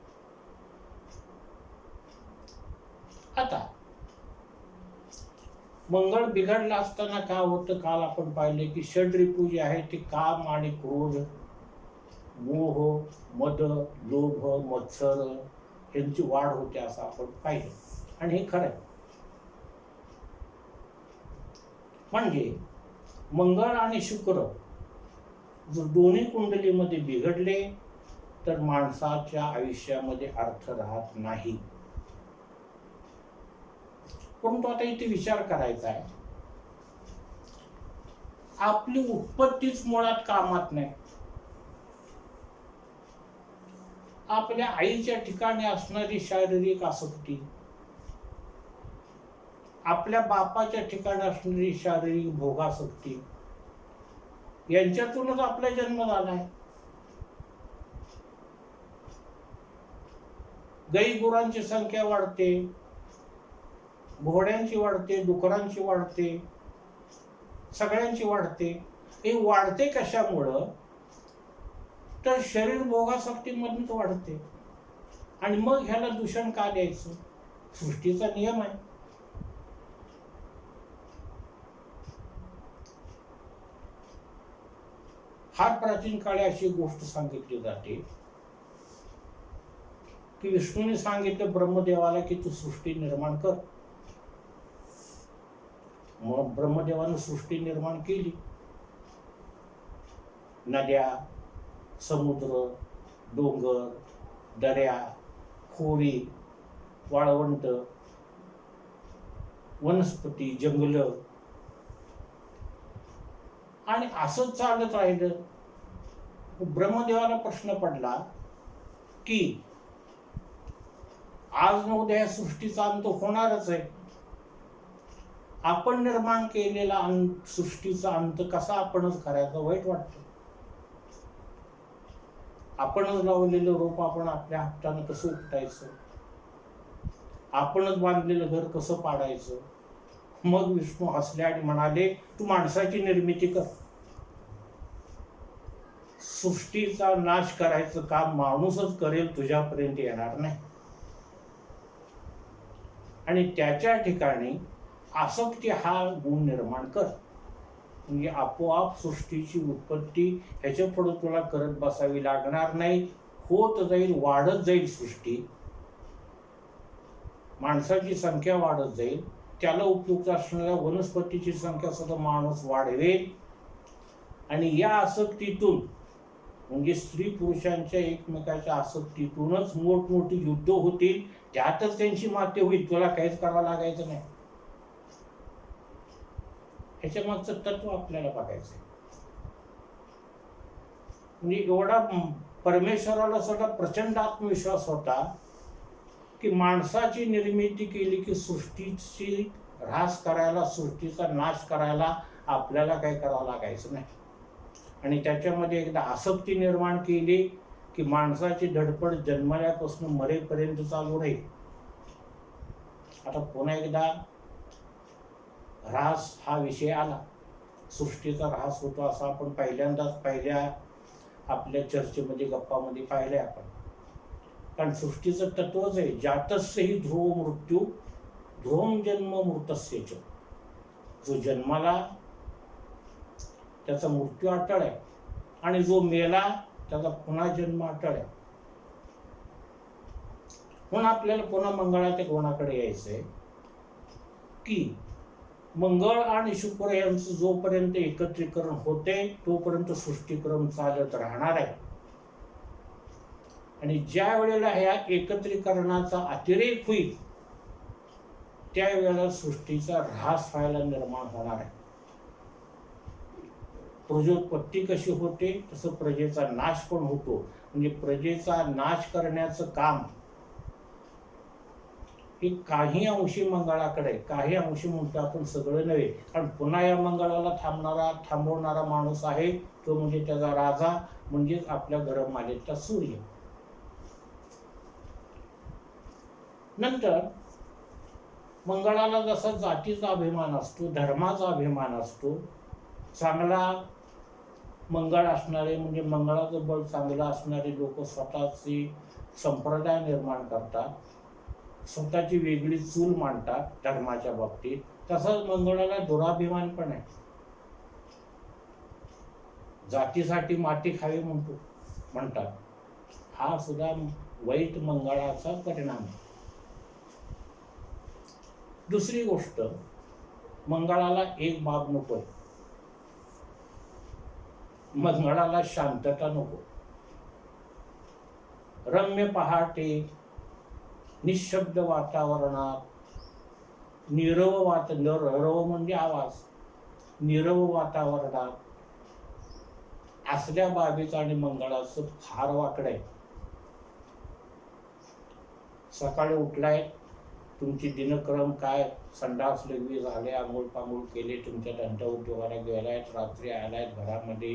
आता मंगळ बिघडलं असताना काय होतं, काल आपण पाहिले की षड्रिपू जे आहे ते काम आणि क्रोध, मोह, मद, लोभ, मत्सर यांची वाढ होते असं आपण पाहिलं. आणि हे खरं आहे. म्हणजे मंगळ आणि शुक्र जर दोन्ही कुंडलीमध्ये बिघडले तर माणसाच्या आयुष्यामध्ये अर्थ राहत नाही. परंतु आता इथे विचार करायचा आहे, आपली उत्पत्तीच मुळात कामात नाही. आपल्या आईच्या ठिकाणी असणारी शारीरिक आसक्ती, आपल्या बापाच्या ठिकाणी असणारी शारीरिक भोगासक्ती, यांच्यातूनच आपला जन्म झालाय. गाई गुरांची संख्या वाढते, घोड्यांची वाढते, डुकरांची वाढते, सगळ्यांची वाढते. हे वाढते कशामुळं, तर शरीर भोगासक्तीमधूनच वाढते. आणि मग ह्याला दूषण का द्यायचं, सृष्टीचा नियम आहे. फार प्राचीन काळी अशी गोष्ट सांगितली जाते की विष्णूने सांगितलं ब्रह्मदेवाला की तू सृष्टी निर्माण कर. मग ब्रह्मदेवानं सृष्टी निर्माण केली. नद्या, समुद्र, डोंगर, दऱ्या, खोरी, वाळवंट, वनस्पती, जंगल, आणि असंच चालत राहिलं. ब्रह्मदेवाला प्रश्न पडला की आज न उद्या या सृष्टीचा अंत होणारच आहे. आपण निर्माण केलेला सृष्टीचा अंत कसा आपणच करायचा, वाईट वाटतं. आपणच लावलेलं रोप आपण आपल्या हातानं कसं उपटायचं, आपणच बांधलेलं घर कसं पाडायचं. मग विष्णू हसले आणि म्हणाले तू माणसाची निर्मिती कर. सृष्टीचा नाश करायचं काम माणूसच करेल, तुझ्यापर्यंत येणार नाही. आणि त्याच्या ठिकाणी आसक्ती हा गुण निर्माण कर. म्हणजे आपोआप सृष्टीची उत्पत्ती ह्याच्या पुढे तुला करत बसावी लागणार नाही. होत जाईल, वाढत जाईल सृष्टी. माणसाची संख्या वाढत जाईल, त्याला उपयुक्त असणाऱ्या वनस्पतीची संख्या सुद्धा माणूस वाढवेल. आणि या आसक्तीतून म्हणजे स्त्री पुरुषांच्या एकमेकाच्या आसक्तीतूनच मोठमोठी युद्ध होतील. त्यातच त्यांची माते होईल. तुला काहीच करावं लागायचं नाही. ह्याच्या मागचं तत्व आपल्याला बघायचंय. म्हणजे एवढा परमेश्वराला सुद्धा प्रचंड आत्मविश्वास होता की माणसाची निर्मिती केली की सृष्टीची ऱ्हास करायला, सृष्टीचा नाश करायला आपल्याला काही करावं लागायचं नाही. आणि त्याच्यामध्ये एकदा आसक्ती निर्माण केली की माणसाची धडपड जन्मल्यापासून मरेपर्यंत चालू राहील. आता पुन्हा एकदा ऱ्हास हा विषय आला. सृष्टीचा ऱ्हास होतो असं आपण पहिल्यांदाच पहिल्या आपल्या चर्चेमध्ये गप्पामध्ये पाहिलंय आपण. कारण सृष्टीचं तत्वच आहे, जातस्यहि ध्रुव मृत्यू ध्रुवम जन्म मृतस्यच. जो जन्माला त्याचा मृत्यू अटळ आहे आणि जो मेला त्याचा पुन्हा जन्म अटळ आहे. म्हणून आपल्याला पुन्हा मंगळाच्या गुणाकडे यायचंय की मंगळ आणि शुक्र यांचं जोपर्यंत एकत्रीकरण होते तोपर्यंत सृष्टीक्रम चालत राहणार आहे. आणि ज्या वेळेला ह्या एकत्रीकरणाचा अतिरेक होईल त्यावेळेला सृष्टीचा ऱ्हास व्हायला निर्माण होणार आहे. प्रजोत्पत्ती कशी होते तसं प्रजेचा नाश पण होतो. म्हणजे प्रजेचा नाश करण्याचं काम हे काही अंशी मंगळाकडे, काही अंशी म्हणतो आपण सगळं नव्हे. कारण पुन्हा या मंगळाला थांबवणारा माणूस आहे, तो म्हणजे त्याचा राजा, म्हणजेच आपल्या घरमालेचा सूर्य. नंतर मंगळाला जसा जातीचा अभिमान असतो, धर्माचा अभिमान असतो, चांगला मंगळ असणारे म्हणजे मंगळाचं बळ चांगलं असणारे लोक स्वतःची संप्रदाय निर्माण करतात, स्वतःची वेगळी चूल मांडतात धर्माच्या बाबतीत. तसंच मंगळाला दुराभिमान पण आहे. जातीसाठी माती खावी म्हणतात. हा सुद्धा वाईट मंगळाचा परिणाम आहे. दुसरी गोष्ट, मंगळाला एक बाब नको आहे. मंगळाला शांतता नको. रम्य पहाटे निशब्द वातावरणात रव म्हणजे आवाज, नीरव वातावरणात असल्या बाबीचं आणि मंगळाचं फार वाकडं आहे. सकाळी उठलाय, तुमची दिनक्रम काय, संडास लघवी झाले, आंघोळ पांघोळ केले, तुमच्या धंदा उद्योगाला गेलायत, रात्री आलायत, घरामध्ये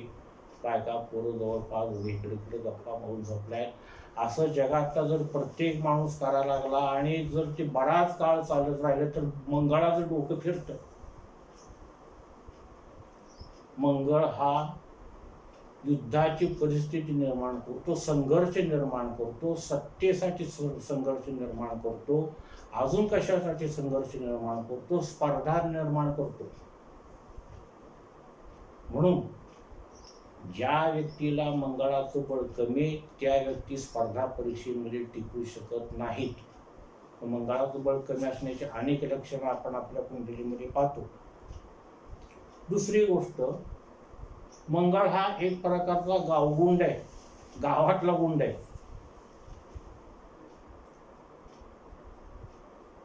बायका पोरं जवळपास इकडे गप्पा मारून झोपलायत. असं जगातला जर प्रत्येक माणूस करायला लागला आणि जर ते बराच काळ चालत राहिलं तर मंगळाचं डोकं फिरतं. मंगळ हा युद्धाची परिस्थिती निर्माण करतो, संघर्ष निर्माण करतो, सत्तेसाठी संघर्ष निर्माण करतो, अजून कशासाठी संघर्ष निर्माण करतो, स्पर्धा निर्माण करतो. म्हणून ज्या व्यक्तीला मंगळाचं बळ कमी त्या व्यक्ती स्पर्धा परीक्षेमध्ये टिकू शकत नाहीत. मंगळाचं बळ कमी असण्याचे अनेक लक्षणं आपण आपल्या कुंडलीमध्ये पाहतो. दुसरी गोष्ट, मंगळ हा एक प्रकारचा गावगुंड आहे, गावातला गुंड आहे.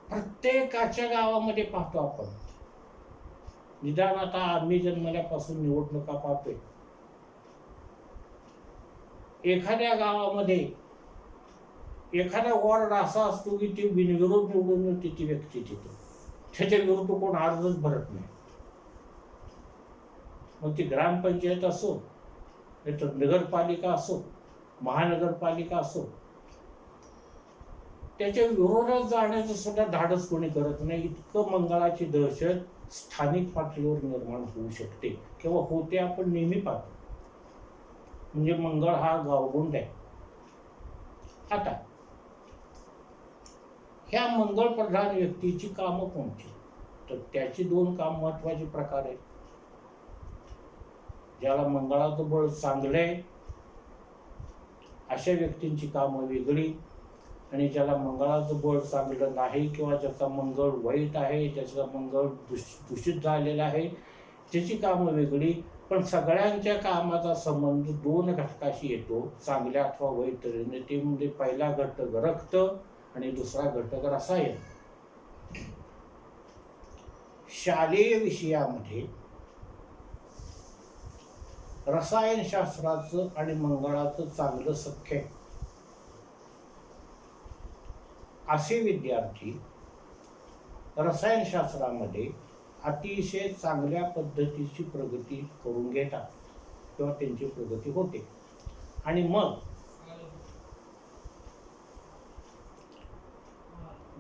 प्रत्येकाच्या गावामध्ये पाहतो आपण. निदान आता आम्ही जन्मल्यापासून निवडणुका पाहतोय. एखाद्या गावामध्ये एखादा वॉर्ड असा असतो की ती बिनविरोध निवडून येते ती व्यक्ती तिथे, त्याच्या विरुद्ध कोण अर्जच भरत नाही. मग ती ग्रामपंचायत असो, नाहीतर नगरपालिका असो, महानगरपालिका असो, त्याच्या विरोधात जाण्याचं सुद्धा धाडस कोणी करत नाही. इतकं मंगळाची दहशत स्थानिक पातळीवर निर्माण होऊ शकते किंवा होते, आपण नेहमी पाहतो. म्हणजे मंगळ हा गावगुंड आहे. आता ह्या मंगळप्रधान व्यक्तीची कामं कोणती? तर त्याची दोन काम महत्वाचे प्रकार आहेत. ज्याला मंगळाचं बळ चांगलं आहे अशा व्यक्तींची कामं वेगळी, आणि ज्याला मंगळाचं बळ चांगलं नाही किंवा ज्याचा मंगळ वाईट आहे, ज्याचा मंगळ दूषित झालेला आहे, त्याची कामं वेगळी. पण सगळ्यांच्या कामाचा संबंध दोन घटकाशी येतो, चांगल्या अथवा वाईट तऱ्हेने. ते म्हणजे पहिला घटक रक्त आणि दुसरा घटक रसायन. शालेय विषयामध्ये रसायनशास्त्राचं आणि मंगळाचं चांगलं सख्य आहे असे विद्यार्थी रसायनशास्त्रामध्ये अतिशय चांगल्या पद्धतीची प्रगती करून घेतात किंवा त्यांची प्रगती होते. आणि मग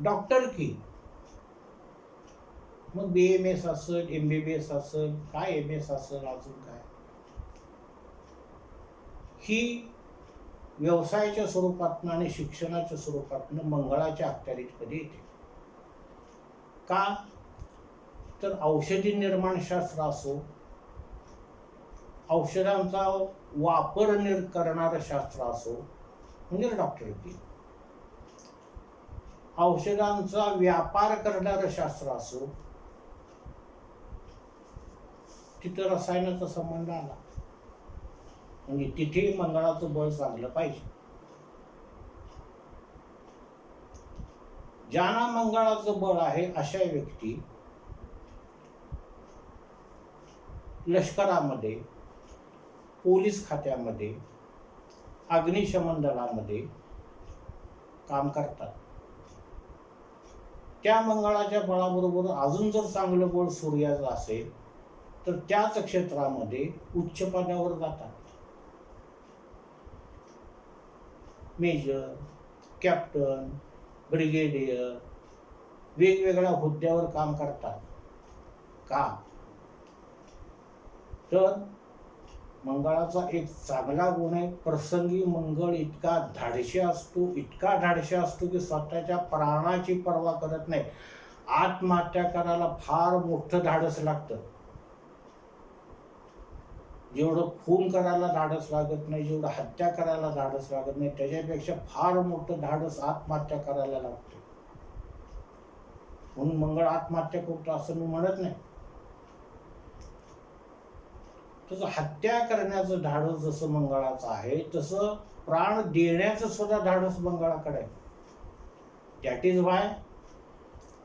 डॉक्टर की मग BMS असेल, MBBS असेल, काय MS असेल, अजून काय, ही व्यवसायाच्या स्वरूपातनं आणि शिक्षणाच्या स्वरूपातनं मंगळाच्या अखत्यारीमध्ये येते. का? तर औषधी निर्माणशास्त्र असो, औषधांचा वापर करणारं शास्त्र असो, म्हणजे डॉक्टरकी, औषधांचा व्यापार करणारं शास्त्र असो, तिथं रसायनाचा संबंध आला. म्हणजे तिथे मंगळाचं बळ चांगलं पाहिजे. ज्यांना मंगळाचं बळ आहे अशा व्यक्ती लष्करामध्ये, पोलीस खात्यामध्ये, अग्निशमन दलामध्ये काम करतात. त्या मंगळाच्या बळाबरोबर अजून जर चांगलं बळ सूर्याचं असेल तर त्याच क्षेत्रामध्ये उच्च पदावर जातात. मेजर, कॅप्टन, ब्रिगेडियर, वेगवेगळ्या हुद्द्यावर काम करतात. का? तर मंगळाचा एक चांगला गुण आहे, प्रसंगी मंगळ इतका धाडशी असतो की स्वतःच्या प्राणाची पर्वा करत नाही. आत्महत्या करायला फार मोठं धाडस लागतं. जेवढं खून करायला धाडस लागत नाही, जेवढं हत्या करायला धाडस लागत नाही, त्याच्यापेक्षा फार मोठं धाडस आत्महत्या करायला लागतं. म्हणून मंगळ आत्महत्या करतो असं मी म्हणत नाही. तसं हत्या करण्याचं धाडस जसं मंगळाचं आहे, तसं प्राण देण्याचं सुद्धा धाडस मंगळाकडे आहे. दॅट इज वाय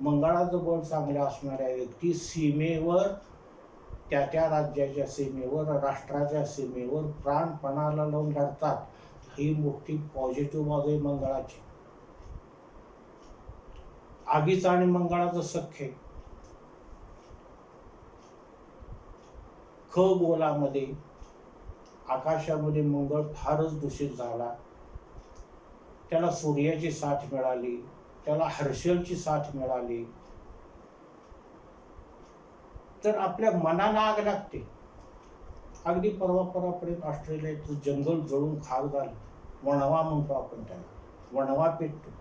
मंगळाचं बळ चांगलं असणाऱ्या व्यक्ती सीमेवर, त्या राज्याच्या सीमेवर, राष्ट्राच्या सीमेवर प्राणपणाला लावून लढतात. ही मोठी पॉझिटिव्ह बाजू आहे मंगळाची. आगीचं आणि मंगळाचं सख्य. खगोलामध्ये, आकाशामध्ये मंगळ फारच दूषित झाला. त्याला सूर्याची साथ मिळाली, त्याला हर्षलची साथ मिळाली, तर आपल्या मनाला आग लागते. अगदी परवापर्यंत ऑस्ट्रेलियाचं जंगल जळून खाक झालं. वणवा म्हणतो आपण त्याला, वणवा पेटतो.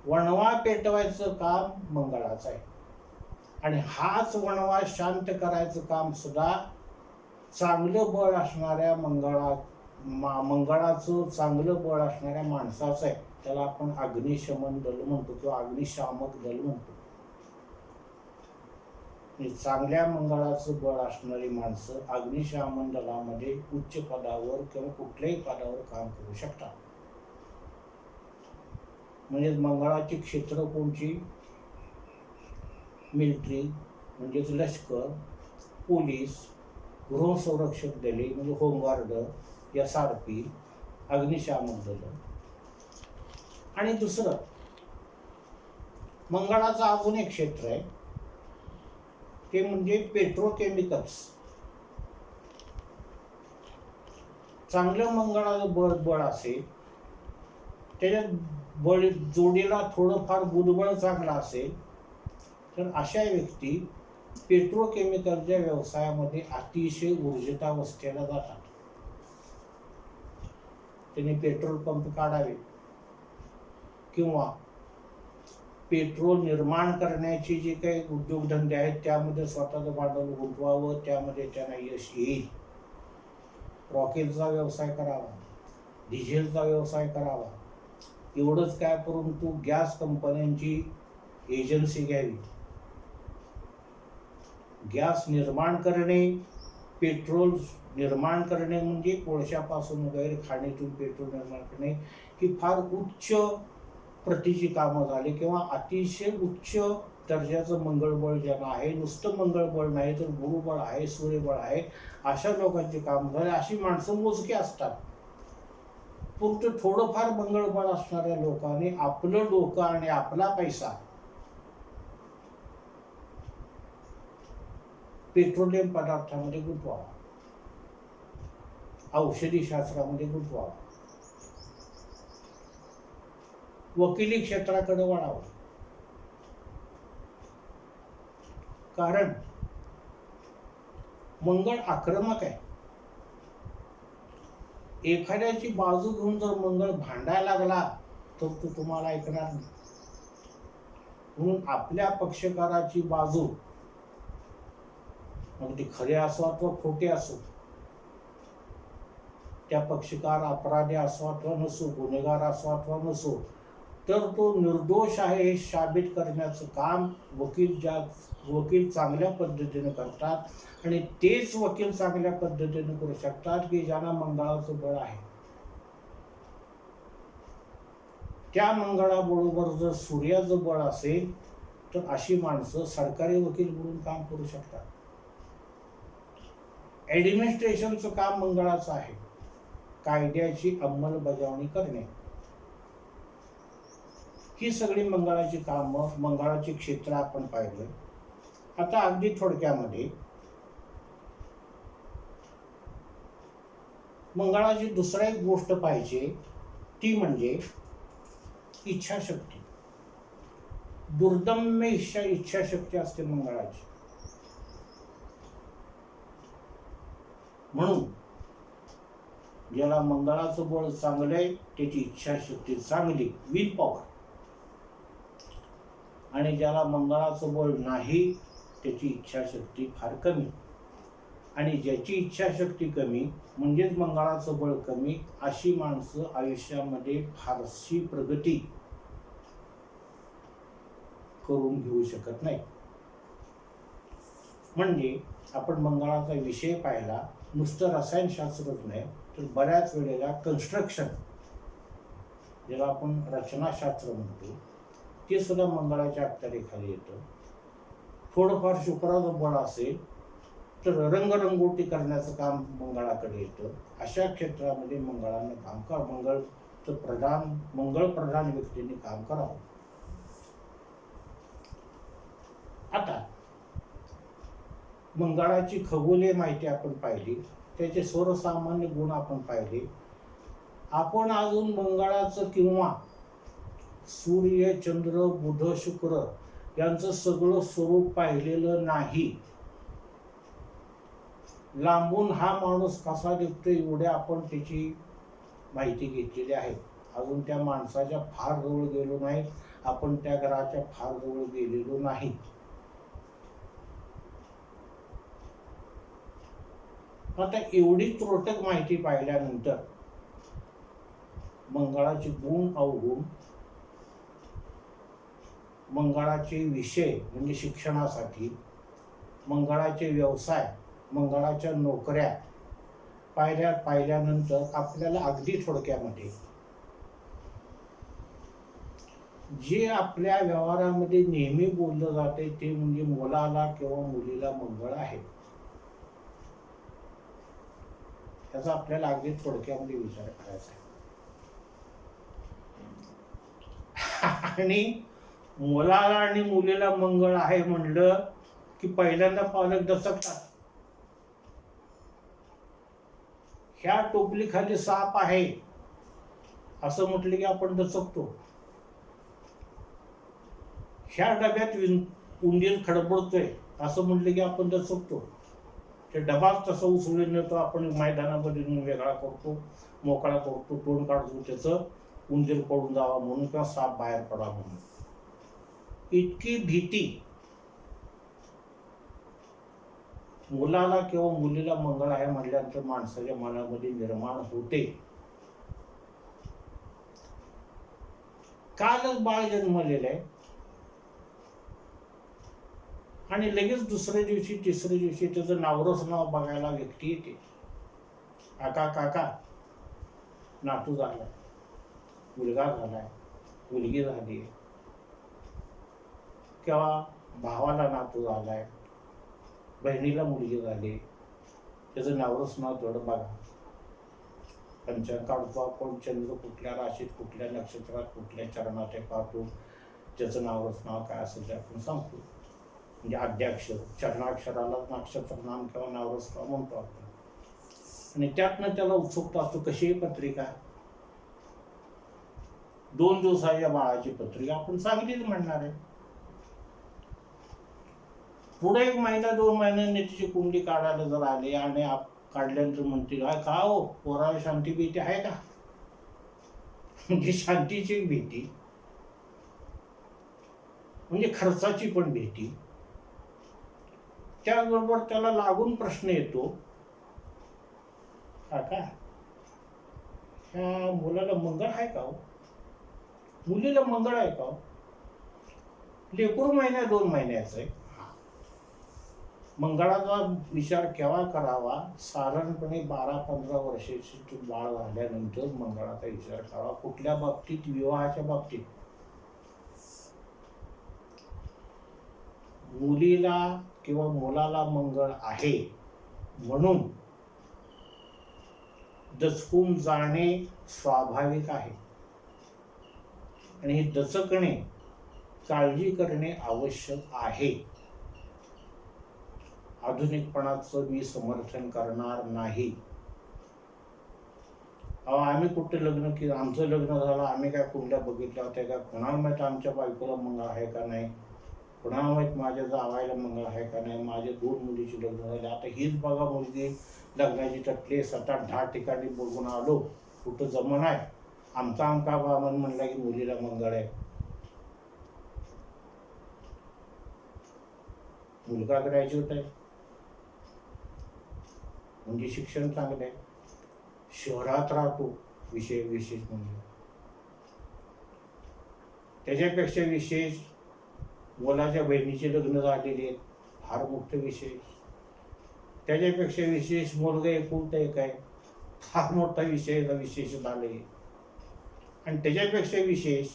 वणवा पेटवायचं काम मंगळाचं आहे. आणि हाच वणवा शांत करायचं काम सुद्धा चांगलं बळ असणाऱ्या मंगळाचं चांगलं बळ असणाऱ्या माणसाचं आहे. त्याला आपण अग्निशमन दल म्हणतो किंवा अग्निशामक दल म्हणतो. चांगल्या मंगळाचं बळ असणारी माणसं अग्निशमन दलामध्ये उच्च पदावर किंवा कुठल्याही पदावर काम करू शकतात. म्हणजे मंगळाची क्षेत्र कोणची? मिलिटरी म्हणजेच लष्कर, पोलीस, गृहसंरक्षक दले म्हणजे होमगार्ड, SRP, अग्निशामक दल. आणि दुसरं मंगळाचं अजून एक क्षेत्र आहे, ते म्हणजे पेट्रोकेमिकल्स. चांगलं मंगळाचं बळ असेल, त्याच्यात जोडीला थोडंफार बुधबळ चांगलं असेल, तर अशा व्यक्ती पेट्रोकेमिकलच्या व्यवसायामध्ये अतिशय ऊर्जितावस्थेला जातात. त्यांनी पेट्रोल पंप काढावे, किंवा पेट्रोल निर्माण करण्याचे जे काही उद्योगधंदे आहेत त्यामध्ये स्वतःचं भांडवल गुंतवावं, त्यामध्ये त्यांना यश येईल. रॉकेलचा व्यवसाय करावा, डिझेलचा व्यवसाय करावा, एवढंच काय, परंतु गॅस कंपन्यांची एजन्सी घ्यावी. गॅस निर्माण करणे, पेट्रोल निर्माण करणे म्हणजे कोळशापासून वगैरे खाणीतून पेट्रोल निर्माण करणे ही फार उच्च प्रतीची कामं झाली किंवा अतिशय उच्च दर्जाचं मंगळबळ ज्यांना आहे. नुसतं मंगळबळ नाही तर गुरुबळ आहे, सूर्यबळ आहे, अशा लोकांचे काम झाले. अशी माणसं मोजकी असतात. परंतु थोडंफार मंगळबळ असणाऱ्या लोकांनी आपलं डोकं आणि आपला पैसा पेट्रोलियम पदार्थामध्ये गुंतवावा, औषधी शास्त्रामध्ये गुंतवावा, वकिली क्षेत्राकडे वळावं. कारण मंगळ आक्रमक आहे. एखाद्याची बाजू घेऊन जर मंगळ भांडायला लागला तर तो तुम्हाला ऐकणार नाही. म्हणून आपल्या पक्षकाराची बाजू, मग ती खरे असो अथवा खोटे असो, त्या पक्षकार अपराधी असो अथवा नसो, गुन्हेगार असो अथवा नसो, तर तो निर्दोष आहे हे साबित करण्याचं काम वकील चांगल्या पद्धतीने करतात. आणि तेच वकील चांगल्या पद्धतीने करू शकतात की ज्यांना मंगळाचं बळ आहे. त्या मंगळाबरोबर जर सूर्याचं बळ असेल तर अशी माणसं सरकारी वकील म्हणून काम करू शकतात. ऍडमिनिस्ट्रेशनचं काम मंगळाचं आहे, कायद्याची अंमलबजावणी करणे. ही सगळी मंगळाची कामं, मंगळाची क्षेत्र आपण पाहिलं. आता अगदी थोडक्यामध्ये मंगळाची दुसरा एक गोष्ट पाहिजे ती म्हणजे इच्छाशक्ती. दुर्दम्य इच्छाशक्ती असते मंगळाची. म्हणून ज्याला मंगळाचं बळ चांगलं आहे त्याची इच्छाशक्ती चांगली, विल पॉवर. आणि ज्याला मंगळाचं बळ नाही त्याची इच्छाशक्ती फार कमी. आणि ज्याची इच्छाशक्ती कमी म्हणजेच मंगळाचं बळ कमी, अशी माणसं आयुष्यामध्ये फारशी प्रगती करून घेऊ शकत नाही. म्हणजे आपण मंगळाचा विषय पाहिला, नुसतं रसायनशास्त्रच नाही तर बऱ्याच वेळेला कन्स्ट्रक्शन, ज्याला आपण रचनाशास्त्र म्हणतो, ते सुद्धा मंगळाच्या अखत्यारीखाली येतं. थोडंफार शुक्राचं बळ असेल तर रंगरंगोटी करण्याचं काम मंगळाकडे येतं. अशा क्षेत्रामध्ये मंगळाने काम करावं, मंगळ प्रधान व्यक्तीने काम करावं. आता मंगळाची खगोलीय माहिती आपण पाहिली, त्याचे सर्वसामान्य गुण आपण पाहिले. आपण अजून मंगळाचं किंवा सूर्य, चंद्र, बुध, शुक्र यांचं सगळं स्वरूप पाहिलेलं नाही. लांबून हा माणूस कसा दिसतो एवढे आपण त्याची माहिती घेतलेली आहे. अजून त्या माणसाच्या फार जवळ गेलो नाही, आपण त्या ग्रहाच्या फार जवळ गेलेलो नाही. आता एवढी त्रोटक माहिती पाहिल्यानंतर मंगळाचे गुण अवगुण, मंगळाचे विषय म्हणजे शिक्षणासाठी, मंगळाचे व्यवसाय, मंगळाच्या नोकऱ्या पाहिल्यानंतर आपल्याला अगदी थोडक्यामध्ये जे आपल्या व्यवहारामध्ये नेहमी बोललं जाते ते म्हणजे मुलाला किंवा मुलीला मंगळ आहे, त्याचा आपल्याला अगदी थोडक्यामध्ये विचार करायचा आहे. आणि मुलाला आणि मुलीला मंगळ आहे म्हणलं की पहिल्यांदा पालक दचकतात. ह्या टोपलीखाली साप आहे असं म्हटलं की आपण दचकतो. ह्या डब्यात उंदीर खडबडतोय असं म्हटलं की आपण दचकतो. ते डबाच तसं उचलून नेतो आपण मैदानामध्ये वेगळा करतो, मोकळा करतो, तोंड काढतो त्याचं, उंदीर पडून जावा म्हणून किंवा साप बाहेर पडा म्हणून, इतकी भीती मुलाला किंवा मुलीला मंगळ आहे म्हटल्यानंतर माणसाच्या मनामध्ये निर्माण होते. कालच बाळ जन्मलेलं आहे आणि लगेच दुसऱ्या दिवशी तिसऱ्या दिवशी त्याचं नावरच नाव बघायला व्यक्ती येते. काका काका नातू झालाय, मुलगा झालाय, मुलगी झाली, किंवा भावाला नातू झालाय, बहिणीला मुलगी झाली, त्याचं नावरच नाव तेवढं बघा. पंचांग काढतो आपण, चंद्र कुठल्या राशीत, कुठल्या नक्षत्रात, कुठल्या चरणात आहे पाहतो, त्याचं नावरच नाव काय असेल ते आपण सांगतो. म्हणजे आद्याक्षर, चरणाक्षराला नक्षत्र नाम किंवा नावरच नाव म्हणतो आपण. आणि त्यातनं त्याला उत्सुकता असतो, कशी पत्रिका, 2 दिवसाच्या बाळाची पत्रिका आपण चांगलीच म्हणणार आहे. पुढे 1 महिना 2 महिन्यांनी तिची कुंडली काढायला जर आले आणि काढल्यानंतर म्हणते काय का हो पोराला शांती भीती आहे का? म्हणजे शांतीची भीती म्हणजे खर्चाची पण भीती. त्याचबरोबर त्याला लागून प्रश्न येतो, काका ह्या मुलाला मंगळ आहे का हो, मुलीला मंगळ आहे का हो? लेकरू 2 महिन्याचं आहे. मंगळाचा विचार केव्हा करावा? साधारणपणे 12-15 वर्षाची बाळ झाल्यानंतर मंगळाचा विचार करावा. कुठल्या बाबतीत? विवाहाच्या बाबतीत. मुलीला किंवा मुलाला मंगळ आहे म्हणून दचकून जाणे स्वाभाविक आहे आणि हे दचकणे, काळजी करणे आवश्यक आहे. आधुनिकपणाचं मी समर्थन करणार नाही. आम्ही कुठे लग्न केलं, आमचं लग्न झालं, आम्ही काय कुंडल्या बघितल्या होत्या का? कोणाला माहित आमच्या बायकोला मंगळ आहे का नाही, कोणाला माहित माझ्या जावायला मंगळ आहे का नाही. माझे 2 मुलीची लग्न झाले. आता हीच बघा मुलगी लग्नाची टटली 7-8-10 ठिकाणी बघून आलो, कुठं जमन आहे. आमका बाबा म्हणला की मुलीला मंगळ आहे. मुलगा ग्रॅज्युएट आहे म्हणजे शिक्षण चांगलं आहे, शहरात राहतो, विशेष म्हणजे त्याच्यापेक्षा विशेष मुलाच्या बहिणीचे लग्न झालेले आहेत, फार मोठं विशेष. त्याच्यापेक्षा विशेष मुलगा एकुलता एक आहे, फार मोठा विशेष झाले. आणि त्याच्यापेक्षा विशेष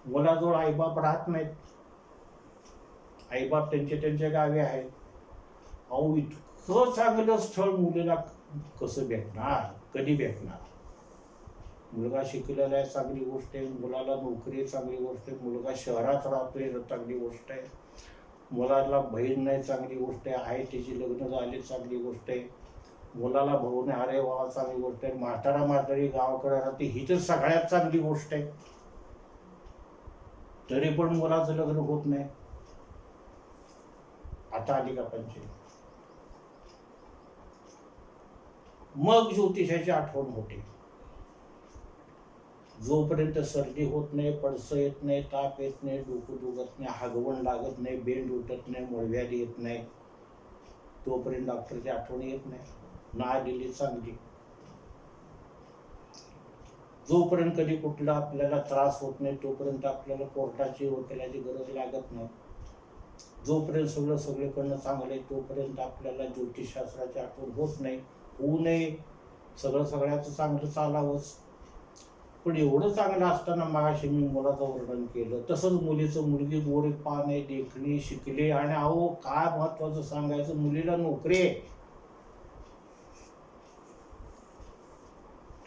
मुलाजवळ आईबाप राहत नाहीत, आईबाप त्यांच्या गावी आहेत. अहो इतकं चांगलं स्थळ मुलीला कसं भेटणार, कधी भेटणार? मुलगा शिकलेला आहे, चांगली गोष्ट आहे. मुलाला नोकरी आहे, चांगली गोष्ट आहे. मुलगा शहरात राहतोय, चांगली गोष्ट आहे. मुलाला बहीण नाही, चांगली गोष्ट आहे. त्याची लग्न झाली, चांगली गोष्ट आहे. मुलाला भाऊ नाही, अरे वा, चांगली गोष्ट आहे. म्हातारी गावाकडे राहते, ही तर सगळ्यात चांगली गोष्ट आहे. तरी पण मुलाचं लग्न होत नाही. आता आली का पंचायत? मग ज्योतिषाची आठवण होते. जोपर्यंत सर्दी होत नाही, पडसं येत नाही, ताप येत नाही, डोकं दुखत नाही, हागवण लागत नाही, बेंड उठत नाही, मुळव्याधी येत नाही, तोपर्यंत डॉक्टरची आठवण येत नाही. ना दिली चांगली. जोपर्यंत कधी कुठला आपल्याला त्रास होत नाही तोपर्यंत आपल्याला कोर्टाची वकिलाची गरज लागत नाही. जोपर्यंत सगळीकडनं चांगलं आहे तोपर्यंत आपल्याला ज्योतिषशास्त्राची आठवण होत नाही. होऊ नये, सगळ्याचं चांगलं चालावंच. पण एवढं चांगलं असताना मगाशी मी मुलाचं वर्णन केलं तसंच मुलीचं, मुलगी गोरी पान आहे, देखणी, शिकली आणि अहो काय महत्वाचं सांगायचं, मुलीला नोकरी आहे.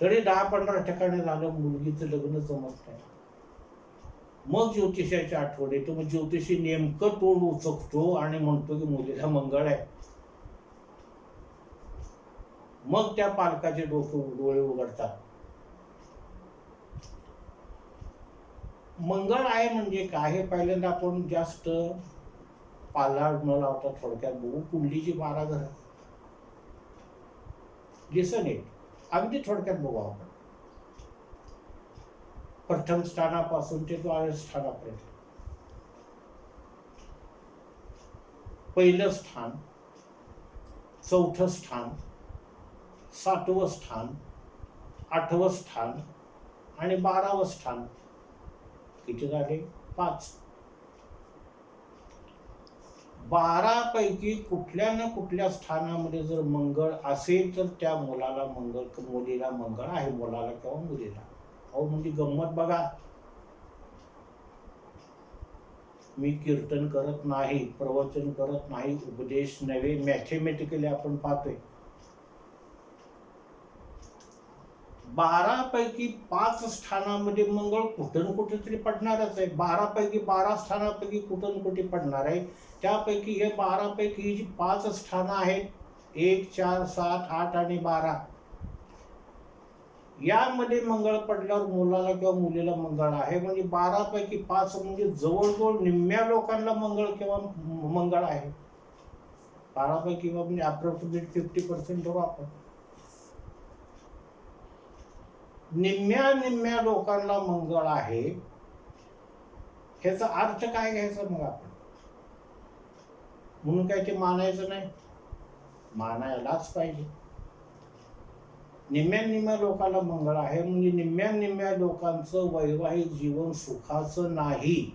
तरी 10-15 ठिकाणी झालं, मुलगीचं लग्न जमत नाही. मग ज्योतिषाची आठवण येते. मग ज्योतिषी नेमकं तोंड उचकतो आणि म्हणतो की मुलीला मंगळ आहे. मग त्या पालकाचे डोळे उघडतात. मंगळ आहे म्हणजे काय हे पहिल्यांदा आपण जास्त पालाड न लावता थोडक्यात बघू. कुंडलीची 12 घरं दिसन येत, अगदी थोडक्यात बघू आपण. प्रथम स्थानापासून ते 12 स्थानापर्यंत. पहिलं स्थान, चौथं स्थान, 7वं स्थान, 8वं स्थान आणि 12वं स्थान. किती झाले? 5. 12 पैकी कुठल्या ना कुठल्या स्थानामध्ये जर मंगळ असेल तर त्या मुलीला मंगळ आहे, मुलाला किंवा मुलीला. अहो म्हणजे गंमत बघा. मी कीर्तन करत नाही, प्रवचन करत नाही, उपदेश नव्हे, मॅथमॅटिकली आपण पाहतोय. 12 पैकी 5 स्थानामध्ये मंगळ कुठं कुठेतरी पडणारच आहे. 12 पैकी 12 स्थानापैकी कुठं कुठे पडणार आहे. त्यापैकी हे 12 पैकी जी 5 स्थानं आहेत, 1, 4, 7, 8 आणि 12, यामध्ये मंगळ पडल्यावर मुलाला किंवा मुलीला मंगळ आहे. म्हणजे 12 पैकी 5 म्हणजे जवळजवळ निम्म्या लोकांना मंगळ किंवा मंगळ आहे. 12 पैकी म्हणजे अप्रॉक्सिमेट 50% धरू आपण. निम्म्या लोकांना मंगळ आहे. ह्याचा अर्थ काय घ्यायचा मग आपण? म्हणून काय ते मानायचं नाही? मानायलाच पाहिजे. निम्म्या लोकांना मंगळ आहे म्हणजे निम्म्या लोकांचं वैवाहिक जीवन सुखाचं नाही,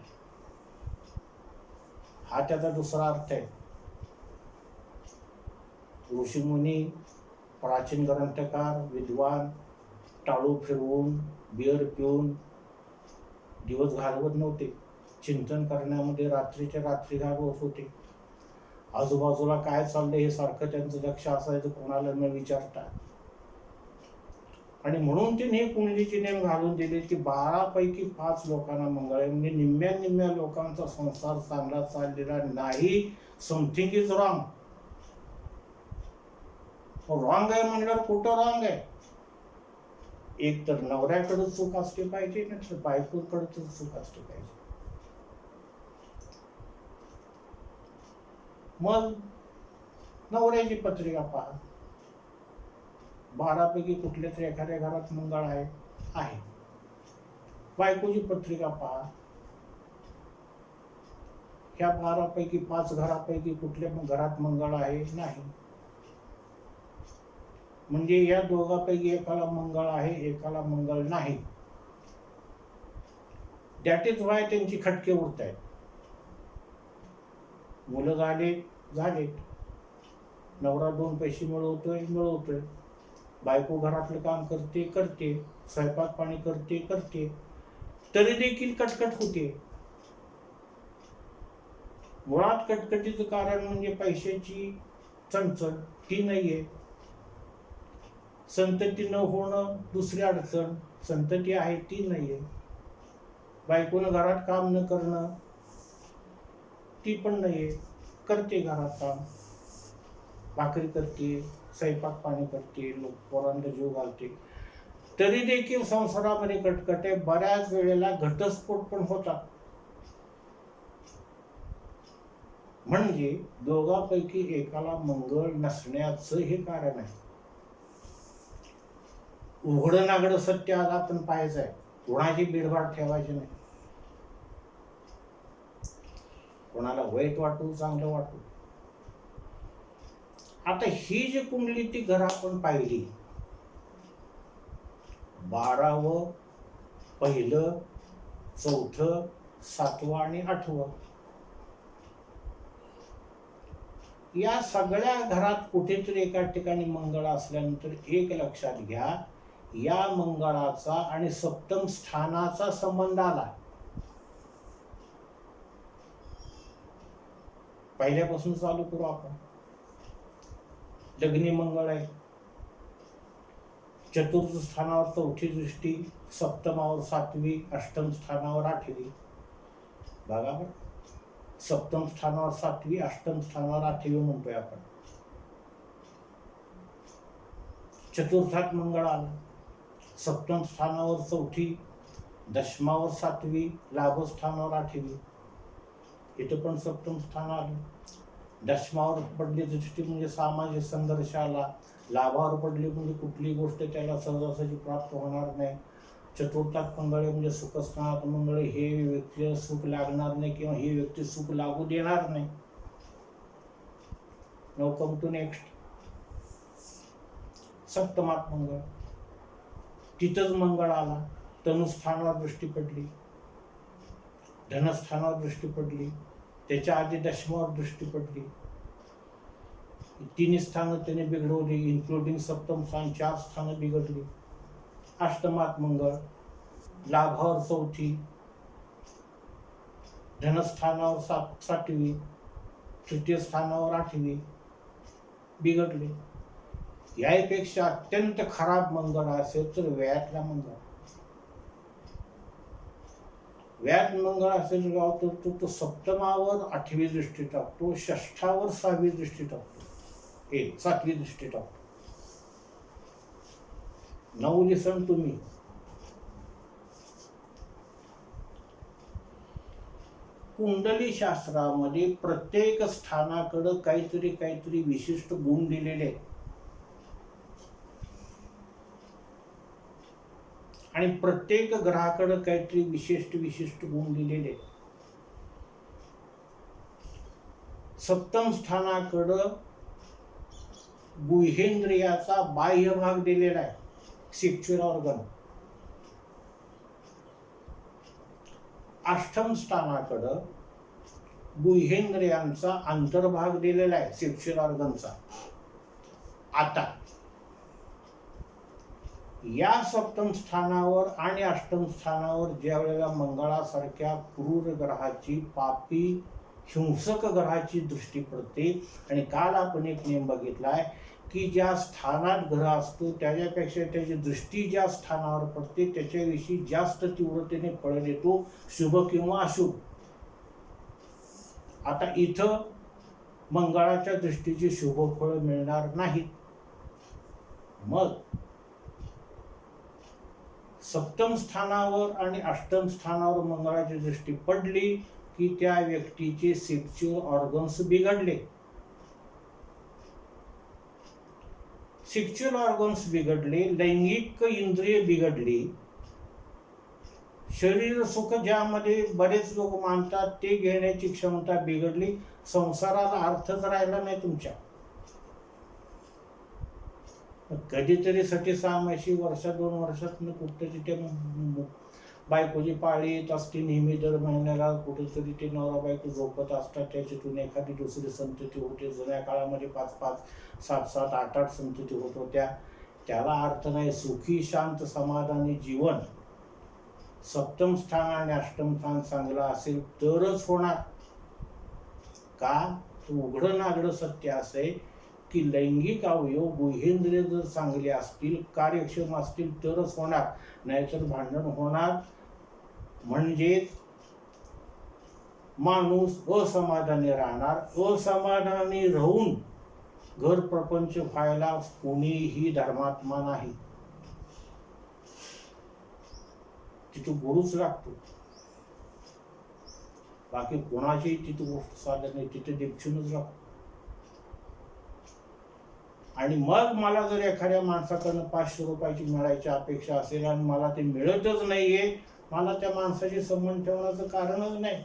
हा त्याचा दुसरा अर्थ आहे. ऋषीमुनी, प्राचीन ग्रंथकार, विद्वान टाळू फिरवून, बिअर पिऊन दिवस घालवत नव्हते. चिंतन करण्यामध्ये रात्रीच्या रात्री घालवत होते. आजूबाजूला काय चाललंय हे सारखं त्यांचं लक्ष असायचं, कोणाला न विचारता. आणि म्हणून त्यांनी हे कुंडलीचे नेम घालून दिले की 12 पैकी 5 लोकांना मंगळ आहे. म्हणजे निम्म्या लोकांचा संसार चांगला चाललेला नाही. Something is wrong. रॉंग आहे म्हणल्यावर कुठं रॉंग आहे? एक तर नवऱ्याकडे चूक असली पाहिजे, नाही तर बायकोकडे चूक असली पाहिजे. मग नवऱ्याची पत्रिका पहा. 12 पैकी कुठल्या तरी एखाद्या घरात मंगळ आहे. बायकोची पत्रिका पहा. ह्या 12 पैकी 5 घरापैकी कुठल्या घरात मंगळ आहे? नाही. म्हणजे या दोघांपैकी एकाला मंगळ आहे, एकाला मंगळ नाही. दॅट इज वाय त्यांची खटके उडत आहेत. मुलं झाले, नवरा 2 पैसे मिळवतोय, बायको घरातलं काम करते, स्वयंपाक पाणी करते, तरी देखील कटकट होते. मुळात कटकटीचं कारण म्हणजे पैशाची चणचण, ती नाहीये. संतती न होणं दुसरी अडचण, संतती आहे ती नाहीये. बायकोनं घरात काम न करणं, ती पण नाहीये. करते घरात काम, भाकरी करते, स्वयंपाक पाणी करते, पोरांना जीव घालते, तरी देखील संसारामध्ये कटकटे. बऱ्याच वेळेला घटस्फोट पण होतात. म्हणजे दोघांपैकी एकाला मंगळ नसण्याचं हे कारण आहे. उघडं नागडं सत्य आज आपण पाहायचं आहे. कोणाची बिडभाड ठेवायची नाही. कोणाला वाईट वाटू, चांगलं वाटू. आता ही जी कुंडली ती घर आपण पाहिली, 12वं, पहिलं, 4थं, 7वं आणि 8वं, या सगळ्या घरात कुठेतरी एका ठिकाणी मंगळ असल्यानंतर एक लक्षात घ्या, या मंगळाचा आणि सप्तम स्थानाचा संबंध आला. पहिल्यापासून चालू करू आपण. लग्नी मंगळ आहे. चतुर्थ स्थानावर 4थी दृष्टी, सप्तमावर 7वी, अष्टम स्थानावर 8वी. बघा बरं, सप्तम स्थानावर 7वी, अष्टम स्थानावर 8वी म्हणतोय आपण. चतुर्थात मंगळ आला. सप्तम स्थानावर 4थी, दशमावर 7वी, लाभस्थानावर 8वी. इथं पण सप्तम स्थान आलं. दशमावर पडली दृष्टी म्हणजे सामाजिक संघर्ष आला. लाभावर पडली म्हणजे कुठली गोष्ट त्याला सहजासहजी प्राप्त होणार नाही. चतुर्थात मंगळ म्हणजे सुखस्थानात मंगळ, हे व्यक्तीला सुख लागणार नाही किंवा ही व्यक्ती सुख लागू देणार नाही. Now come to next. सप्तमात मंगळ, तिथंच मंगळ आला. तनुस्थानावर दृष्टी पडली, धनस्थानावर दृष्टी पडली, त्याच्या आधी दशमावर दृष्टी पडली. तिन्ही स्थानं त्याने बिघडवली, इन्क्लुडिंग सप्तम स्थान, 4 स्थानं बिघडली. अष्टमात मंगळ, लाभावर 4थी, धनस्थानावर 7वी, तृतीय स्थानावर 8वी बिघडले. यापेक्षा अत्यंत खराब मंगळ असेल तर व्ययातला मंगळ. व्यात मंगळ असेल तर तो सप्तमावर 8वी दृष्टी टाकतो, षष्ठावर 6वी दृष्टी टाकतो, 7वी दृष्टी टाकतो. नऊ लिसन तुम्ही. कुंडली शास्त्रामध्ये प्रत्येक स्थानाकडे काहीतरी विशिष्ट गुण दिलेले आहेत आणि प्रत्येक ग्रहाकडे काहीतरी विशिष्ट गुण दिलेले. सप्तम स्थानाकडं गुहेंद्रियाचा बाह्य भाग दिलेला आहे, सेक्शुअल ऑर्गन. अष्टम स्थानाकडं गुहेंद्रियांचा अंतर्भाग दिलेला आहे, सेक्शुअल ऑर्गनचा. आता या सप्तम स्थानावर आणि अष्टम स्थानावर ज्या वेळेला मंगळासारख्या क्रूर ग्रहाची, पापी हिंसक ग्रहाची दृष्टी पडते, आणि काल आपण एक नियम बघितलाय की ज्या स्थानात ग्रह असतो त्याच्यापेक्षा त्याची दृष्टी ज्या स्थानावर पडते त्याच्याविषयी जास्त तीव्रतेने फळ देतो, शुभ किंवा अशुभ. आता इथं मंगळाच्या दृष्टीची शुभ फळ मिळणार नाहीत. मग सप्तम स्थानावर आणि अष्टम स्थानावर मंगळाची दृष्टी पडली की त्या व्यक्तीचे सेक्शुअल ऑर्गन्स बिघडले. सेक्शुअल ऑर्गन्स बिघडले, लैंगिक इंद्रिय बिघडली, शरीर सुख ज्यामध्ये बरेच लोक मानतात ते घेण्याची क्षमता बिघडली, संसाराला अर्थच राहिला नाही तुमच्या. कधीतरी साठी 6 महिशी वर्षात 2 वर्षात कुठेतरी ते बायकोची पाळी येत असते, नेहमी दर महिन्याला कुठेतरी ते नवरा बायको झोपत असतात, त्याच्यातून एखादी दुसरी संतती होते. जुन्या काळामध्ये 5-5, 7-7, 8-8 संतती होत होत्या. त्याला अर्थ नाही. सुखी शांत समाधानी जीवन सप्तम स्थान आणि अष्टम स्थान चांगलं असेल तरच होणार. का? उघडं नागडं सत्य असे की लैंगिक अवयव गुहेंद्रिय जर चांगले असतील, कार्यक्षम असतील तरच होणार, नाहीतर भांडण होणार. म्हणजेच माणूस असमाधानी राहणार. असमाधानी राहून घर प्रपंच व्हायला कोणीही धर्मात्मा नाही. तिथं गुरुच लागतो, बाकी कोणाची तिथं गोष्ट साधत नाही, तिथे दीक्षूनच लागतो. आणि मग मला जर एखाद्या माणसाकडनं 500 रुपयाची मिळायची अपेक्षा असेल आणि मला ते मिळतच नाहीये, मला त्या माणसाशी संबंध ठेवण्याचं कारणच नाही.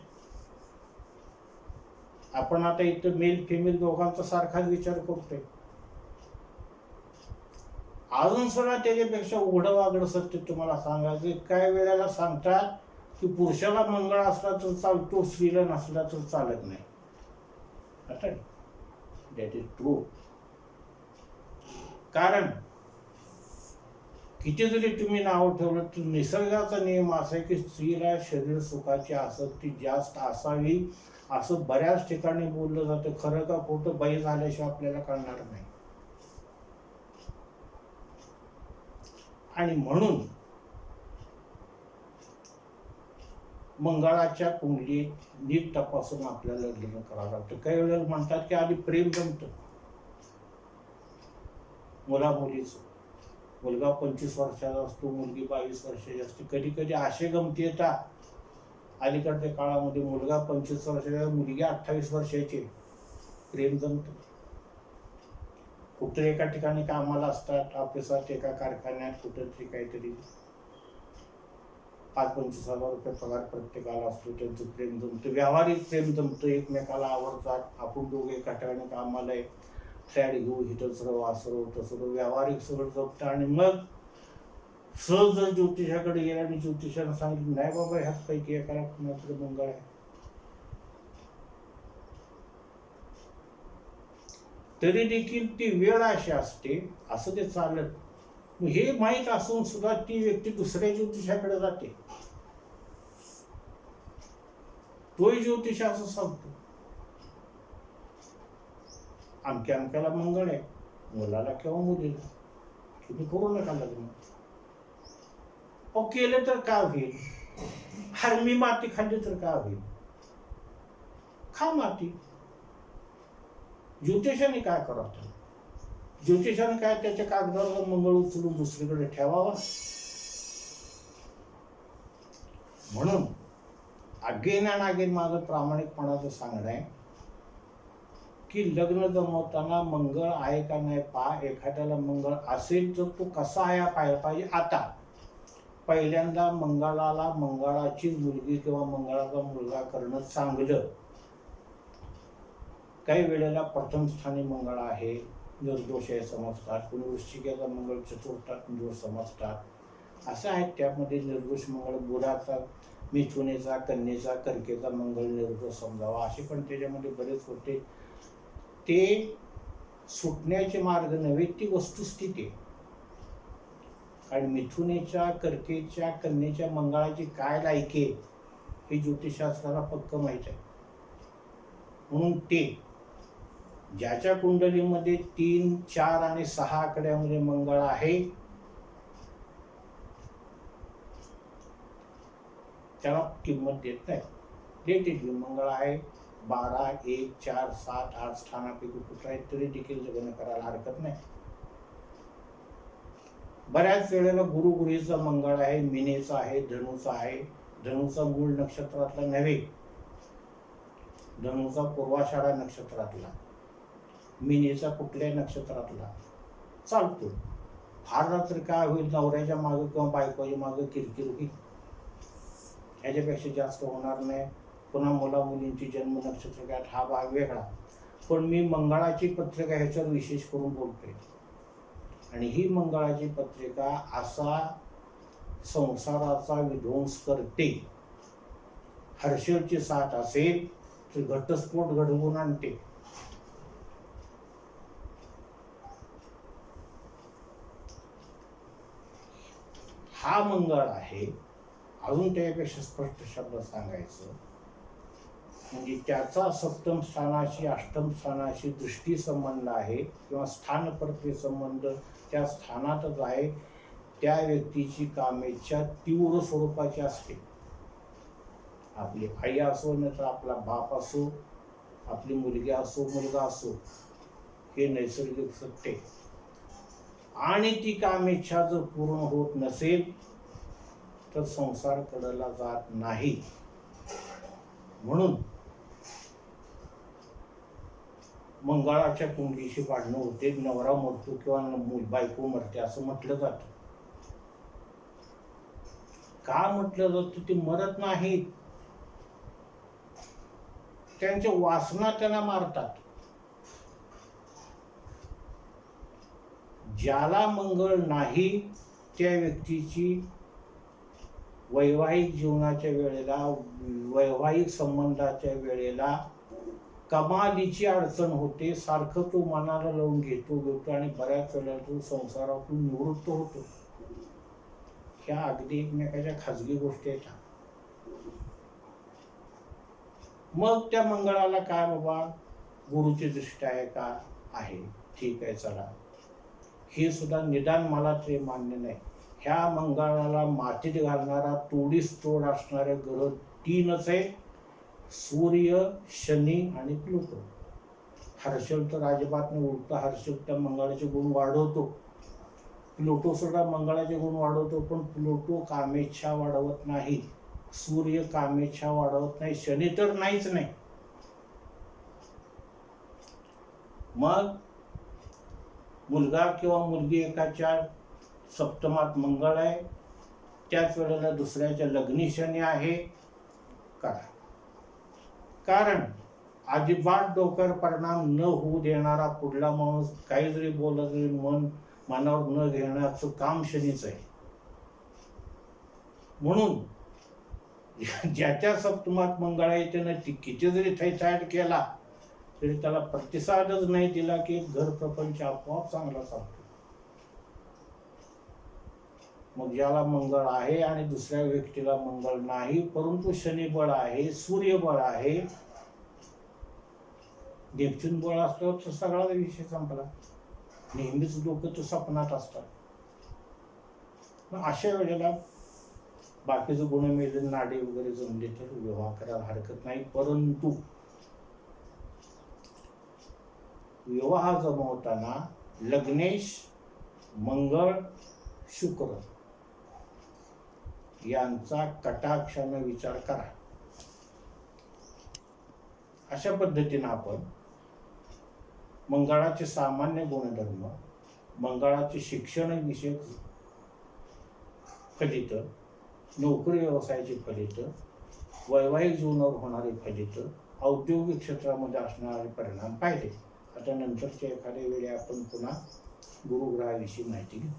आपण आता इथं मेल फिमेल दोघांचा सारखाच विचार करतोय. अजून सुद्धा त्याच्यापेक्षा उघडं वागडं सत्य तुम्हाला सांगायचं. काय वेळेला सांगतात की पुरुषाला मंगळ असला तर चालतो, स्त्रीला नसला तर चालत नाही. आता दॅट इज ट्रू. कारण किती जरी तुम्ही नाव ठेवलं तर निसर्गाचा नियम असा आहे की स्त्रीला शरीर सुखाची आसक्ती जास्त असावी, असं बऱ्याच ठिकाणी बोललं जातं. खरं का खोटं बाई झाल्याशिवाय आपल्याला कळणार नाही. आणि म्हणून मंगळाच्या कुंडलीत नीट तपासून आपल्याला लग्न करावं लागतं. काही वेळेला म्हणतात की आधी प्रेम जमतं मुला मुलीच. मुलगा 25 वर्षाचा असतो, मुलगी 22 वर्षाची असते. कधी कधी असे गमती येतात अलीकडच्या काळामध्ये, मुलगा 25 वर्षाचा, मुलगी 28 वर्षाची, प्रेम जमतं. कुठे एका ठिकाणी कामाला असतात, ऑफिसात, एका कारखान्यात, कुठेतरी काहीतरी 5-25 हजार रुपये पगार प्रत्येकाला असतो, त्यांचं प्रेम जमतं, व्यावहारिक प्रेम जमतं, एकमेकाला आवडतात, आपण दोघे एका ठिकाणी कामाला आहे, फ्लॅट घेऊ, हिथंच राहू, असं राहू तसं राहू, व्यावहारिक सगळं जमतं. आणि मग सहज जर ज्योतिषाकडे गेला आणि ज्योतिषानं सांगितलं नाही बाबा ह्यात पैकी एकाला कुणाचं मंगळ आहे, तरी देखील ती वेळ अशी असते, असं ते चालत. हे माहीत असून सुद्धा ती व्यक्ती दुसऱ्या ज्योतिषाकडे जाते, तोही ज्योतिष असं सांगतो अमक्या अमक्याला मंगळ आहे, मुलाला किंवा मुलीला तुम्ही करू नका लग्न. केलं तर काय होईल, हरमी माती खाल्ली तर काय होईल, खा माती. ज्योतिषाने काय करावं, ज्योतिषाने काय त्याच्या कागदावर मंगळ उचलून दुसरीकडे ठेवावा. म्हणून अगेन आणि अगेन माझं प्रामाणिकपणाचं सांगणं आहे की लग्न जमवताना मंगळ आहे का नाही पहा. एखाद्याला मंगळ असेल तर तो कसा आहे पाहायला पाहिजे. आता पहिल्यांदा मंगळाला मंगळाची मुलगी किंवा मंगळाचा मुलगा करणं चांगलं. काही वेळेला प्रथम स्थानी मंगळ आहे, निर्दोष आहे समजतात, कोणी वृश्चिकेचा मंगळ चतुर्थात निर्दोष समजतात, असं आहे. त्यामध्ये निर्दोष मंगळ बुधाचा, मिथुनेचा, कन्येचा, कर्केचा मंगळ निर्दोष समजावा, असे पण त्याच्यामध्ये बरेच होते. ते सुटण्याचे मार्ग नव्हे, ती वस्तुस्थिती. कारण मिथुनेच्या, कर्केच्या, कन्येच्या मंगळाची काय लायकी हे ज्योतिषशास्त्राला पक्क माहीत आहे. म्हणून ते ज्याच्या कुंडलीमध्ये 3, 4 आणि 6 आकड्यामध्ये मंगळ आहे त्याला किंमत देत नाही. देतील मंगळ आहे 12, 1, 4, 7, 8 स्थानापैकी कुठं आहे तरी देखील लग्न करायला हरकत नाही. बऱ्याच वेळेला गुरुगृहीचा मंगळ आहे, मीनेचा आहे, धनुचा आहे. धनुचा मूळ नक्षत्रातला नव्हे, धनुचा पूर्वाषाढा नक्षत्रातला, मीनेचा कुठल्याही नक्षत्रातला चालतो. फार रात्र काय होईल, नवऱ्याच्या मागं किंवा बायकोच्या मागं किरकिर होईल, ह्याच्यापेक्षा जास्त होणार नाही. पुन्हा मुला मुलींची जन्म नक्षत्र हा भाग वेगळा. पण मी मंगळाची पत्रिका ह्याच्यावर विशेष करून बोलतोय. आणि ही मंगळाची पत्रिका असा संसाराचा विध्वंस करते. हर्षलची साथ असेल तर घटस्फोट घडवून आणते. हा मंगळ आहे. अजून त्यापेक्षा स्पष्ट शब्द सांगायचं म्हणजे त्याचा सप्तम स्थानाशी, अष्टम स्थानाशी दृष्टी संबंध आहे किंवा स्थानपरत्वे संबंध त्या स्थानातच आहे. त्या व्यक्तीची कामेच्छा तीव्र स्वरूपाची असते. आपली आई असो नाही तर आपला बाप असो, आपली मुलगी असो, मुलगा असो, हे नैसर्गिक सत्य. आणि ती कामेच्छा जर पूर्ण होत नसेल तर संसार कडेला जात नाही. म्हणून मंगळाच्या कुंडलीशी भांडणं होते, नवरा मरतो किंवा बायको मरते असं म्हटलं जातं. का म्हटलं जातं? ते मरत नाहीत, त्यांच्या वासना त्यांना मारतात. ज्याला मंगळ नाही त्या व्यक्तीची वैवाहिक जीवनाच्या वेळेला, वैवाहिक संबंधाच्या वेळेला कमालीची अडचण होते. सारखं तो मनाला लावून घेतो आणि बऱ्याच वेळेला तो संसारातून निवृत्त होतो. ह्या अगदी एकमेकाच्या खाजगी गोष्टी आहेत. मग त्या मंगळाला काय बाबा गुरुची दृष्टी आहे का? आहे, ठीक आहे, चला. हे सुद्धा निदान मला ते मान्य नाही. ह्या मंगळाला मातीत घालणारा तोडीस तोड असणारे ग्रह 3च आहे, सूर्य, शनी आणि प्लुटो. हर्षल तर अजिबात नाही, उलटा हर्षल त्या मंगळाचे गुण वाढवतो. प्लुटो सुद्धा मंगळाचे गुण वाढवतो, पण प्लुटो कामेच्छा वाढवत नाही, सूर्य कामेच्छा वाढवत नाही, शनी तर नाहीच नाही. मग मुलगा किंवा मुलगी एकाच्या सप्तमात मंगळ आहे, त्याच वेळेला दुसऱ्याच्या लग्नी शनी आहे, करा. कारण अजिबात डोक्यावर परिणाम न होऊ देणारा पुढला माणूस काही जरी बोलला तरी मनावर न घेण्याचं काम शनीच आहे. म्हणून ज्याच्या सप्तमात मंगळ आहे त्यानं किती जरी थैथाट केला तरी त्याला प्रतिसादच नाही दिला की घर प्रपंच आपोआप चांगला चालतो. मग ज्याला मंगळ आहे आणि दुसऱ्या व्यक्तीला मंगळ नाही, परंतु शनी बळ आहे, सूर्य बळ आहे, नेपच्यून बळ असल्यावर तर सगळा विषय संपला. नेहमीच लोक तर स्वप्नात असतात. मग अशा वेळेला बाकीचं गुण मिळले, नाडी वगैरे जमले तर विवाह करायला हरकत नाही. परंतु विवाह जमवताना लग्नेश मंगळ शुक्र यांचा कटाक्षाने विचार करा. अशा पद्धतीने आपण मंगळाचे सामान्य गुणधर्म, मंगळाचे शिक्षण विषयक फलित, नोकरी व्यवसायाची फलित, वैवाहिक जीवनावर होणारी फलित, औद्योगिक क्षेत्रामध्ये असणारे परिणाम पाहिले. आता नंतरच्या एखाद्या वेळी आपण पुन्हा गुरुग्रहाविषयी माहिती घेऊ.